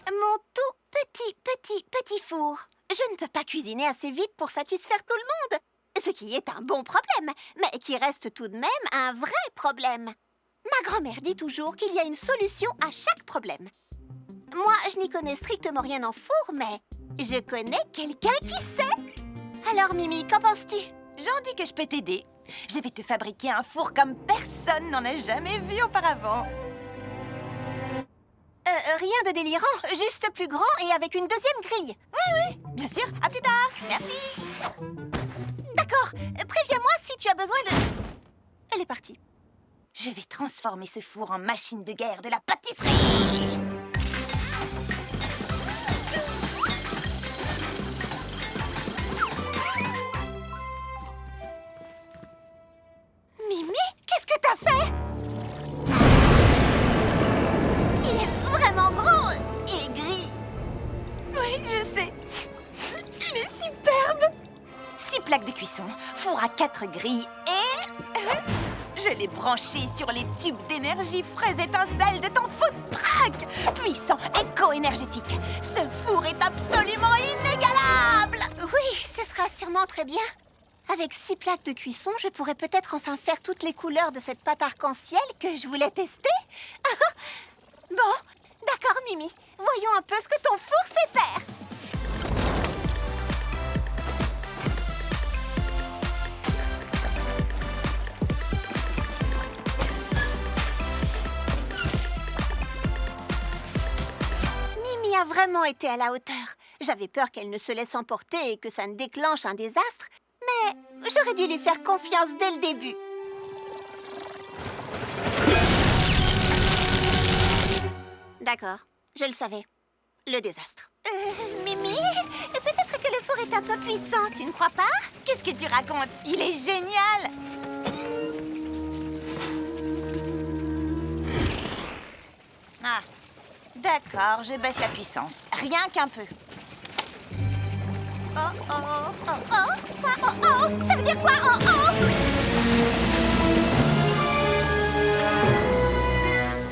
Mon tout petit four. Je ne peux pas cuisiner assez vite pour satisfaire tout le monde. Ce qui est un bon problème, mais qui reste tout de même un vrai problème. Ma grand-mère dit toujours qu'il y a une solution à chaque problème. Moi, je n'y connais strictement rien en four, mais je connais quelqu'un qui sait. Alors, Mimi, qu'en penses-tu? J'en dis que je peux t'aider. Je vais te fabriquer un four comme personne n'en a jamais vu auparavant. Rien de délirant, juste plus grand et avec une deuxième grille. Oui, bien sûr. À plus tard. Merci. D'accord, préviens-moi si tu as besoin de... Elle est partie. Je vais transformer ce four en machine de guerre de la pâtisserie. Mimi, qu'est-ce que t'as fait? Il est vraiment gros et 4 grilles et... je l'ai branché sur les tubes d'énergie fraise étincelle de ton food truck. Puissant, éco-énergétique. Ce four est absolument inégalable. Oui, ce sera sûrement très bien. Avec 6 plaques de cuisson, je pourrais peut-être enfin faire toutes les couleurs de cette pâte arc-en-ciel que je voulais tester. Bon, d'accord, Mimi. Voyons un peu ce que ton four sait faire. Mimi a vraiment été à la hauteur. J'avais peur qu'elle ne se laisse emporter et que ça ne déclenche un désastre. Mais j'aurais dû lui faire confiance dès le début. D'accord, je le savais. Le désastre. Mimi, peut-être que le four est un peu puissant, tu ne crois pas? Qu'est-ce que tu racontes? Il est génial. Ah, d'accord, je baisse la puissance. Rien qu'un peu. Oh, oh, oh, oh, oh. Quoi? Oh, oh. Ça veut dire quoi? Oh, oh.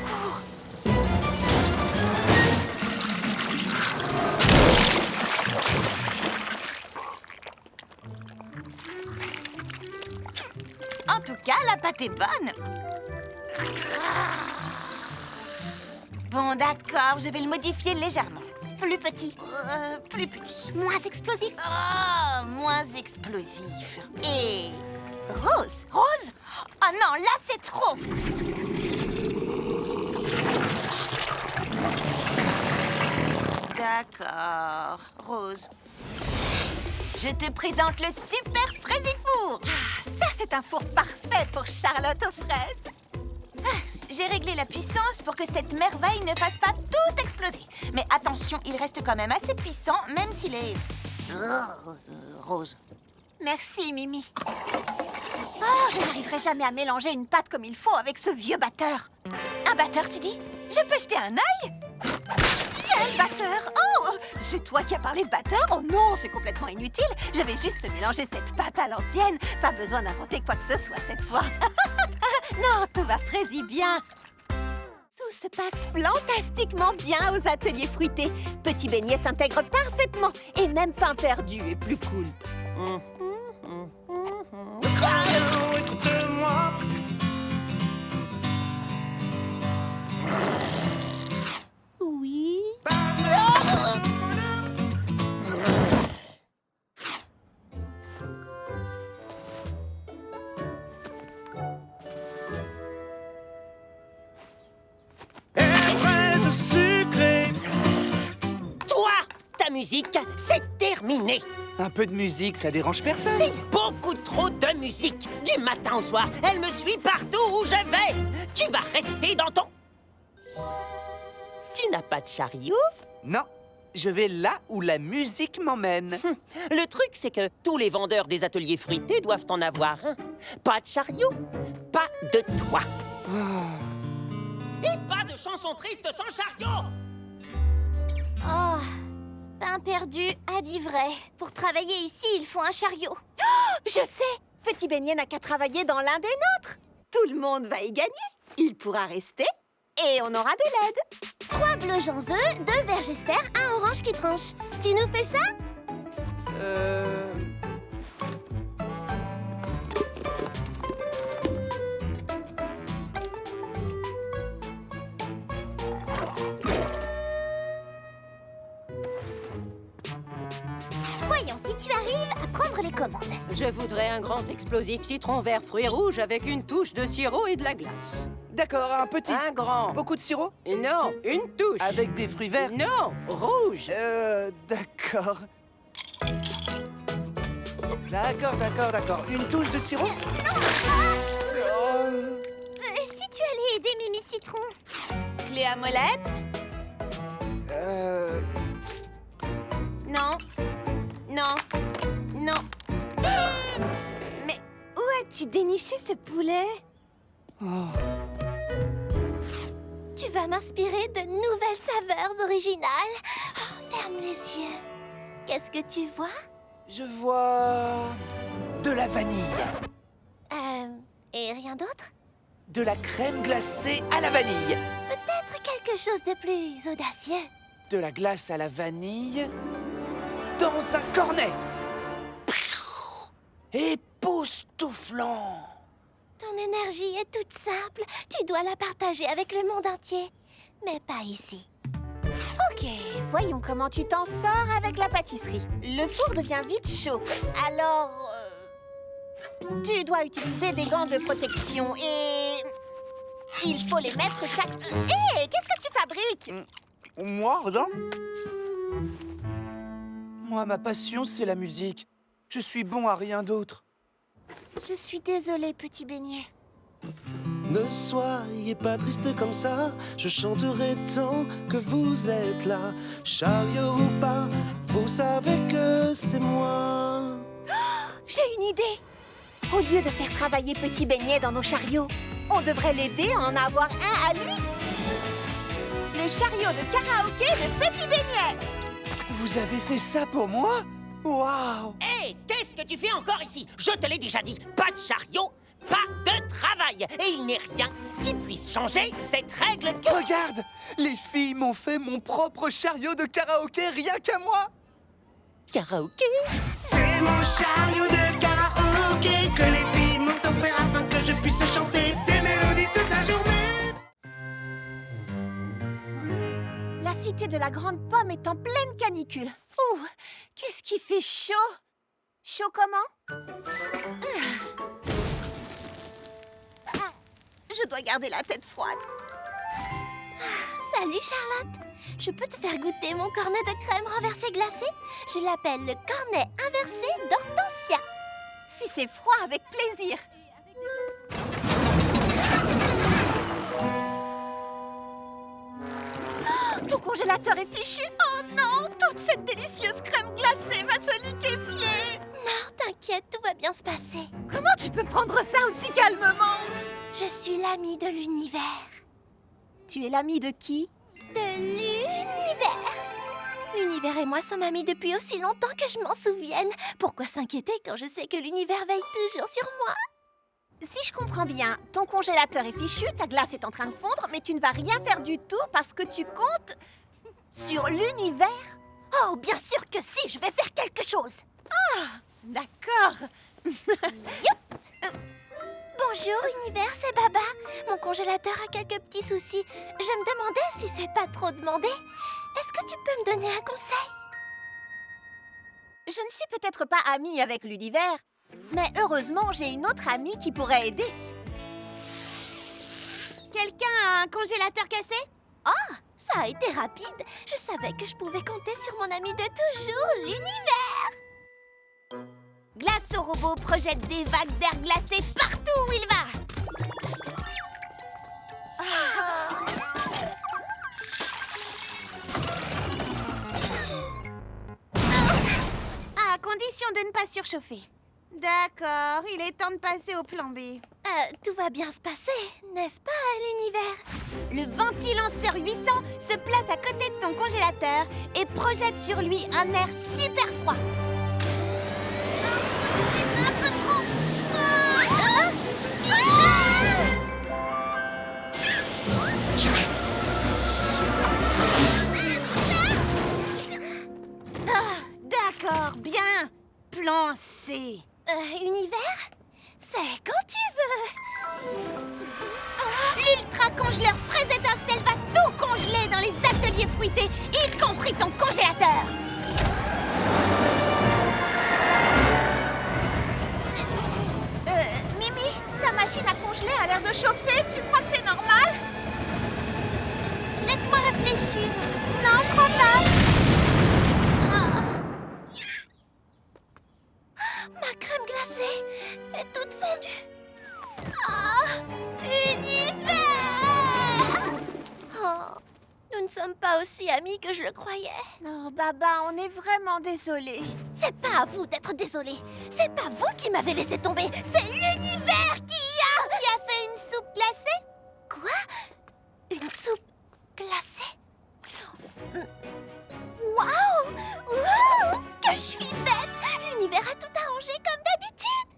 Cours. En tout cas, la pâte est bonne. Bon, d'accord, je vais le modifier légèrement. Plus petit. Plus petit. Moins explosif. Oh, moins explosif. Et... rose. Rose? Oh non, là, c'est trop. D'accord, Rose. Je te présente le super fraisifour. Ça, c'est un four parfait pour Charlotte aux fraises. J'ai réglé la puissance pour que cette merveille ne fasse pas tout exploser. Mais attention, il reste quand même assez puissant, même s'il est... rose. Merci, Mimi. Oh, je n'arriverai jamais à mélanger une pâte comme il faut avec ce vieux batteur. Un batteur, tu dis? Je peux jeter un œil? Quel batteur? Oh, c'est toi qui as parlé de batteur? Oh non, c'est complètement inutile. Je vais juste mélanger cette pâte à l'ancienne. Pas besoin d'inventer quoi que ce soit cette fois. Non, tout va fraisi bien. Tout se passe fantastiquement bien aux ateliers fruités. Petit beignet s'intègre parfaitement. Et même pain perdu est plus cool. Oui. Toi, ta musique, c'est terminé. Un peu de musique, ça dérange personne. C'est beaucoup trop de musique. Du matin au soir, elle me suit partout où je vais. Tu vas rester dans ton... Tu n'as pas de chariot? Non, je vais là où la musique m'emmène. Le truc, c'est que tous les vendeurs des ateliers fruités doivent en avoir un. Pas de chariot, pas de toi. Et pas de chanson triste sans chariot. Oh, pain perdu a dit vrai. Pour travailler ici, il faut un chariot. Je sais. Petit beignet n'a qu'à travailler dans l'un des nôtres. Tout le monde va y gagner. Il pourra rester et on aura de l'aide. 3 bleus j'en veux, 2 verts j'espère, 1 orange qui tranche. Tu nous fais ça? Voyons si tu arrives à prendre les commandes. Je voudrais un grand explosif citron vert fruits rouges avec une touche de sirop et de la glace. D'accord, un petit. Un grand. Beaucoup de sirop? Non, une touche. Avec des fruits verts? Non, rouge. D'accord. D'accord. Une touche de sirop? Si tu allais aider Mimi Citron. Clé à molette? Non. Mais où as-tu déniché ce poulet? Tu vas m'inspirer de nouvelles saveurs originales. Oh, ferme les yeux. Qu'est-ce que tu vois? Je vois... de la vanille. Et rien d'autre? De la crème glacée à la vanille. Peut-être quelque chose de plus audacieux. De la glace à la vanille dans un cornet. Époustouflant. Ton énergie est toute simple. Tu dois la partager avec le monde entier. Mais pas ici. Ok, voyons comment tu t'en sors avec la pâtisserie. Le four devient vite chaud. Alors... tu dois utiliser des gants de protection et... il faut les mettre chaque... Hé, qu'est-ce que tu fabriques? Moi, rien. Moi, ma passion, c'est la musique. Je suis bon à rien d'autre. Je suis désolée, petit beignet. Ne soyez pas triste comme ça, je chanterai tant que vous êtes là. Chariot ou pas, vous savez que c'est moi. J'ai une idée. Au lieu de faire travailler Petit Beignet dans nos chariots, on devrait l'aider à en avoir un à lui. Le chariot de karaoké de Petit Beignet. Vous avez fait ça pour moi? Waouh! Hé, qu'est-ce que tu fais encore ici? Je te l'ai déjà dit, pas de chariot, pas de travail. Et il n'est rien qui puisse changer cette règle. Regarde! Les filles m'ont fait mon propre chariot de karaoké rien qu'à moi! Karaoké? C'est mon chariot de karaoké que les filles m'ont offert afin que je puisse chanter des mélodies toute la journée. La cité de la Grande Pomme est en pleine canicule. Ouh, qu'est-ce qui fait chaud? Chaud comment? Je dois garder la tête froide. Salut Charlotte. Je peux te faire goûter mon cornet de crème renversée glacée? Je l'appelle le cornet inversé d'Hortensia. Si c'est froid, avec plaisir. Ton congélateur est fichu. Oh non, toute cette délicieuse crème glacée va se liquéfier. Non, t'inquiète, tout va bien se passer. Comment tu peux prendre ça aussi calmement? Je suis l'amie de l'univers. Tu es l'amie de qui? De l'univers. L'univers et moi sommes amis depuis aussi longtemps que je m'en souvienne. Pourquoi s'inquiéter quand je sais que l'univers veille toujours sur moi? Si je comprends bien, ton congélateur est fichu, ta glace est en train de fondre, mais tu ne vas rien faire du tout parce que tu comptes sur l'univers. Oh, bien sûr que si, je vais faire quelque chose. Ah, d'accord. Bonjour, univers, c'est Baba. Mon congélateur a quelques petits soucis. Je me demandais si c'est pas trop demandé. Est-ce que tu peux me donner un conseil? Je ne suis peut-être pas amie avec l'univers, mais heureusement, j'ai une autre amie qui pourrait aider. Quelqu'un a un congélateur cassé? Ah, ça a été rapide. Je savais que je pouvais compter sur mon ami de toujours, l'univers. Glace au robot projette des vagues d'air glacé partout où il va. À condition de ne pas surchauffer. D'accord, il est temps de passer au plan B. Tout va bien se passer, n'est-ce pas, l'univers? Le ventilanceur 800 se place à côté de ton congélateur et projette sur lui un air super froid. C'est un peu trop... D'accord, bien. Plan C. Univers? C'est quand tu veux. L'ultra-congeleur fraise étincelle va tout congeler dans les ateliers fruités, y compris ton congélateur. Mimi, ta machine à congeler a l'air de chauffer. Tu crois que c'est normal? Laisse-moi réfléchir. Non, je crois pas. Ma crème glacée est toute fondue. Ah, univers! Oh, nous ne sommes pas aussi amis que je le croyais. Non, Baba, on est vraiment désolés. C'est pas à vous d'être désolé. C'est pas vous qui m'avez laissé tomber. C'est l'univers qui a fait une soupe glacée? Quoi? Une soupe glacée? Waouh! Wow! Que je suis bête! L'univers a tout arrangé comme d'habitude!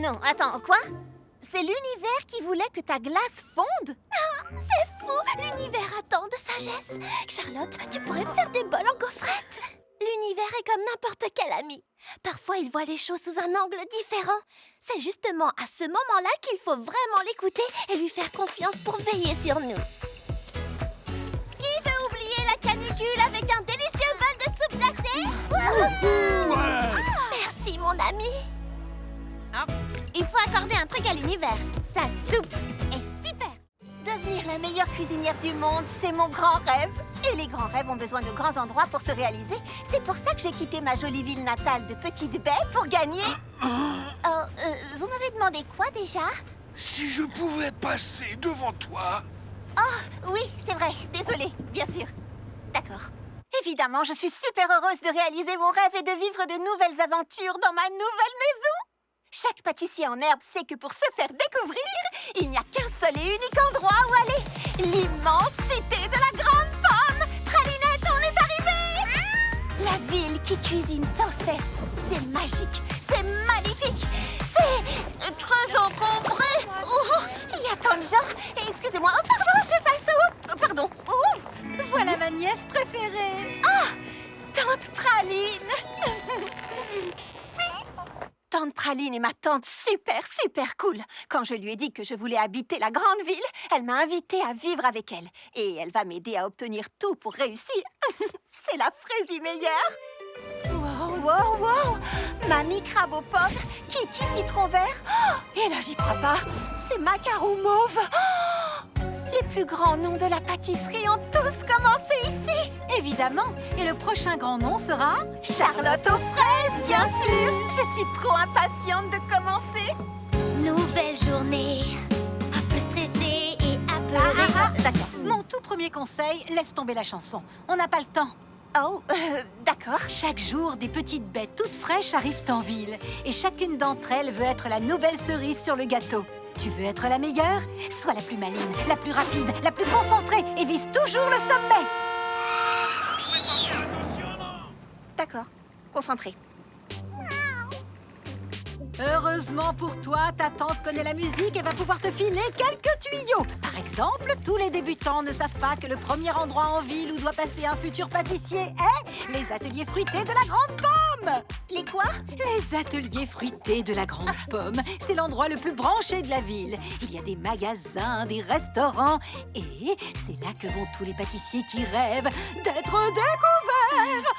Non, attends, quoi? C'est l'univers qui voulait que ta glace fonde? C'est fou! L'univers a tant de sagesse! Charlotte, tu pourrais me faire des bols en gaufrette? L'univers est comme n'importe quel ami. Parfois, il voit les choses sous un angle différent. C'est justement à ce moment-là qu'il faut vraiment l'écouter et lui faire confiance pour veiller sur nous. Qui veut oublier la canicule avec un délicieux bol de soupe glacée? Merci, mon ami! Il faut accorder un truc à l'univers. Sa soupe est super. Devenir la meilleure cuisinière du monde, c'est mon grand rêve. Et les grands rêves ont besoin de grands endroits pour se réaliser. C'est pour ça que j'ai quitté ma jolie ville natale de Petite Baie pour gagner... vous m'avez demandé quoi déjà? Si je pouvais passer devant toi. Oh, oui, c'est vrai. Désolée, bien sûr. D'accord. Évidemment, je suis super heureuse de réaliser mon rêve et de vivre de nouvelles aventures dans ma nouvelle maison. Chaque pâtissier en herbe sait que pour se faire découvrir, il n'y a qu'un seul et unique endroit où aller. L'immense cité de la Grande Pomme. Pralinette, on est arrivé! La ville qui cuisine sans cesse. C'est magique, c'est magnifique, c'est très encombré. Oh, il y a tant de gens. Excusez-moi, oh pardon, je passe où? Pardon, où? Voilà ma nièce préférée. Ah, Tante Praline. Tante Praline est ma tante super cool. Quand je lui ai dit que je voulais habiter la grande ville, elle m'a invitée à vivre avec elle. Et elle va m'aider à obtenir tout pour réussir. C'est la fraisie meilleure. Wow. Mamie crabe aux pommes, Kiki citron vert. Oh, et là, j'y crois pas. C'est macarons mauve. Oh, les plus grands noms de la pâtisserie ont tous commencé ici. Évidemment. Et le prochain grand nom sera... Charlotte aux fraises, bien sûr. Je suis trop impatiente de commencer. Nouvelle journée. Un peu stressée et apeurée. D'accord. Mon tout premier conseil, laisse tomber la chanson. On n'a pas le temps. Oh, d'accord. Chaque jour, des petites bêtes toutes fraîches arrivent en ville. Et chacune d'entre elles veut être la nouvelle cerise sur le gâteau. Tu veux être la meilleure? Sois la plus maligne, la plus rapide, la plus concentrée et vise toujours le sommet. D'accord, concentrée. Heureusement pour toi, ta tante connaît la musique et va pouvoir te filer quelques tuyaux. Par exemple, tous les débutants ne savent pas que le premier endroit en ville où doit passer un futur pâtissier est les ateliers fruités de la Grande Pomme. Les quoi? Les ateliers fruités de la Grande Pomme. C'est l'endroit le plus branché de la ville. Il y a des magasins, des restaurants et c'est là que vont tous les pâtissiers qui rêvent d'être découverts.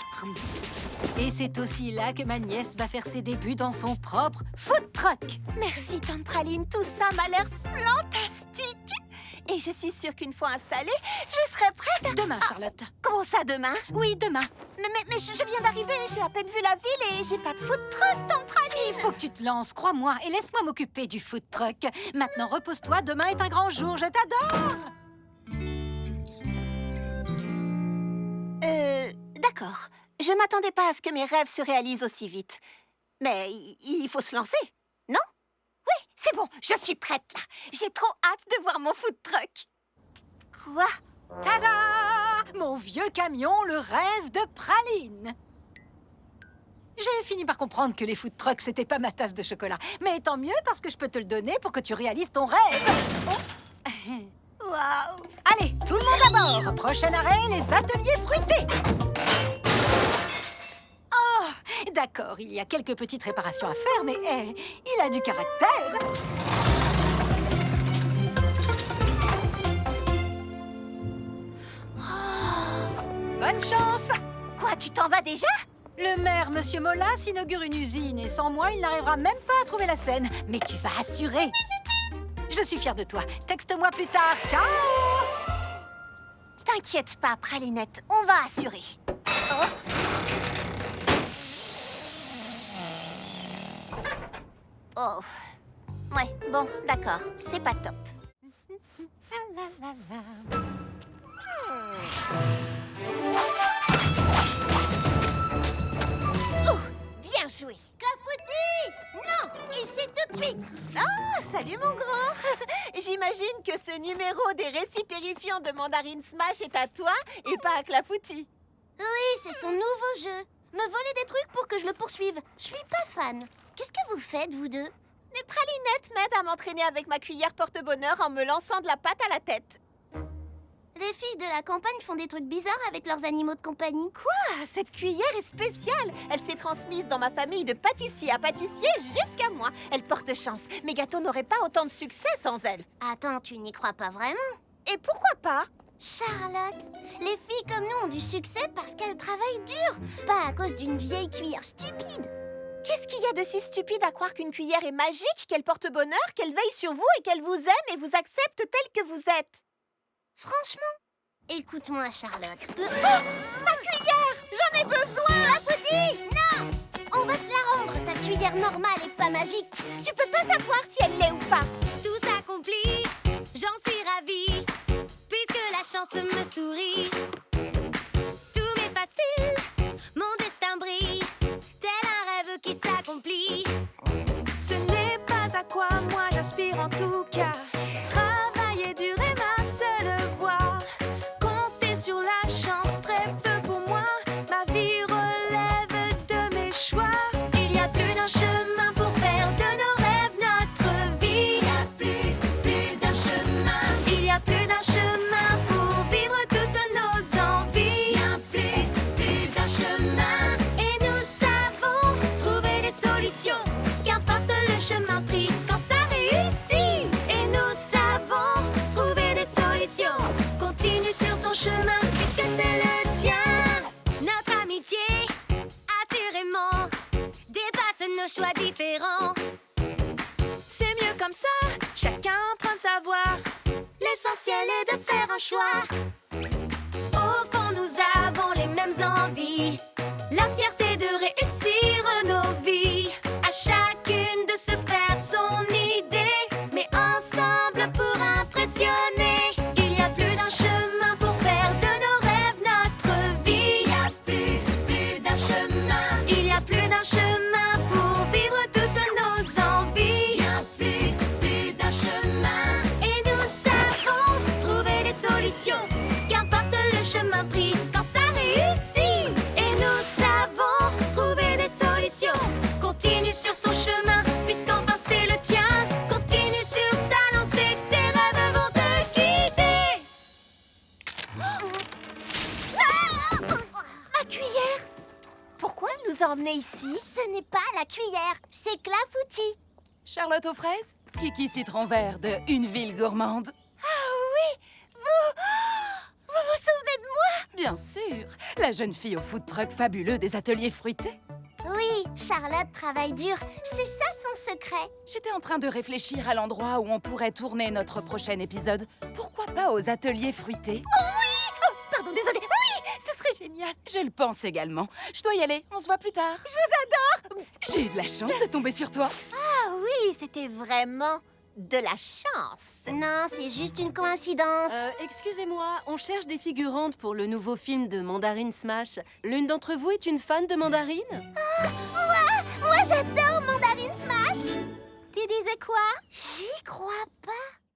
Et c'est aussi là que ma nièce va faire ses débuts dans son propre food truck. Merci, Tante Praline. Tout ça m'a l'air fantastique. Et je suis sûre qu'une fois installée, je serai prête. Demain, Charlotte. Comment ça, demain? Oui, demain. Mais je viens d'arriver, j'ai à peine vu la ville et j'ai pas de food truck, Tante Praline. Il faut que tu te lances, crois-moi, et laisse-moi m'occuper du food truck. Maintenant, repose-toi, demain est un grand jour, je t'adore. D'accord. Je m'attendais pas à ce que mes rêves se réalisent aussi vite. Mais il faut se lancer, non? Oui, c'est bon, je suis prête là. J'ai trop hâte de voir mon food truck. Quoi? Tada! Mon vieux camion, le rêve de Praline. J'ai fini par comprendre que les food trucks, c'était pas ma tasse de chocolat. Mais tant mieux parce que je peux te le donner pour que tu réalises ton rêve. Oh. Waouh! Allez, tout le monde à bord. Prochain arrêt, les ateliers fruités. Oh, d'accord, il y a quelques petites réparations à faire, mais il a du caractère. Oh, bonne chance! Quoi, tu t'en vas déjà? Le maire, Monsieur Molas, inaugure une usine et sans moi, il n'arrivera même pas à trouver la scène. Mais tu vas assurer. Je suis fière de toi. Texte-moi plus tard. Ciao! T'inquiète pas, Pralinette, on va assurer. Oh. Oh. Ouais, bon, d'accord, c'est pas top. Bien joué. Clafoutis! Non! Ici tout de suite! Oh, salut mon grand. J'imagine que ce numéro des récits terrifiants de Mandarine Smash est à toi et pas à Clafoutis. Oui, c'est son nouveau jeu. Me voler des trucs pour que je le poursuive. Je suis pas fan. Qu'est-ce que vous faites, vous deux? Les pralinettes m'aident à m'entraîner avec ma cuillère porte-bonheur en me lançant de la pâte à la tête. Les filles de la campagne font des trucs bizarres avec leurs animaux de compagnie. Quoi? Cette cuillère est spéciale. Elle s'est transmise dans ma famille de pâtissier à pâtissier jusqu'à moi. Elle porte chance. Mes gâteaux n'auraient pas autant de succès sans elle. Attends, tu n'y crois pas vraiment? Et pourquoi pas? Charlotte, les filles comme nous ont du succès parce qu'elles travaillent dur, pas à cause d'une vieille cuillère stupide. Qu'est-ce qu'il y a de si stupide à croire qu'une cuillère est magique, qu'elle porte bonheur, qu'elle veille sur vous et qu'elle vous aime et vous accepte tel que vous êtes? Franchement, écoute-moi, Charlotte. Ma cuillère! J'en ai besoin! Applaudis! Non! On va te la rendre, ta cuillère normale et pas magique. Tu peux pas savoir si elle l'est ou pas. Tout s'accomplit, j'en suis ravie, puisque la chance me sourit. Tout m'est facile, mon destin brille, tel un rêve qui s'accomplit. Ce n'est pas à quoi moi j'aspire en tout cas. Travailler dur est ma seule voie. Compter sur la chance, très peu pour moi. Ma vie relève de mes choix. Il y a plus d'un chemin pour faire de nos rêves notre vie. Il y a plus d'un chemin. Il y a plus d'un chemin pour vivre toutes nos envies. Bien plus d'un chemin. Et nous savons trouver des solutions. Qu'importe le chemin pris, quand ça réussit. Et nous savons trouver des solutions. Continue sur ton chemin, puisque c'est le tien. Notre amitié, assurément, dépasse nos choix différents. C'est mieux comme ça, chacun prend sa voie. L'essentiel est de faire un choix. Au fond, nous avons les mêmes envies. La fierté de réussir nos vies. À chacune de se faire son idée. Mais ensemble pour impressionner. Il y a plus d'un chemin pour faire de nos rêves notre vie. Il y a plus d'un chemin. Il y a plus d'un chemin pour vivre toutes nos envies. Bien plus d'un chemin. Et nous savons trouver des solutions. Qu'importe le chemin pris, quand ça réussit. Et nous savons trouver des solutions. Continue sur ton chemin, puisqu'enfin c'est le tien. Continue sur ta lancée, tes rêves vont te guider. Ma cuillère! Pourquoi elle nous a emmenés ici? Ce n'est pas la cuillère, c'est Clafoutis. Charlotte aux fraises, Kiki citron vert de Une ville gourmande. Ah oui! Vous vous souvenez de moi? Bien sûr, la jeune fille au food truck fabuleux des ateliers fruités. Oui, Charlotte travaille dur, c'est ça son secret. J'étais en train de réfléchir à l'endroit où on pourrait tourner notre prochain épisode. Pourquoi pas aux ateliers fruités? Oh oui! Oh, pardon, désolée. Oui, ce serait génial. Je le pense également. Je dois y aller, on se voit plus tard. Je vous adore. J'ai eu de la chance de tomber sur toi. Ah oui, c'était vraiment de la chance. Non, c'est juste une coïncidence. Excusez-moi, on cherche des figurantes pour le nouveau film de Mandarine Smash. L'une d'entre vous est une fan de Mandarine? Moi j'adore Mandarine Smash. Tu disais quoi? J'y crois pas.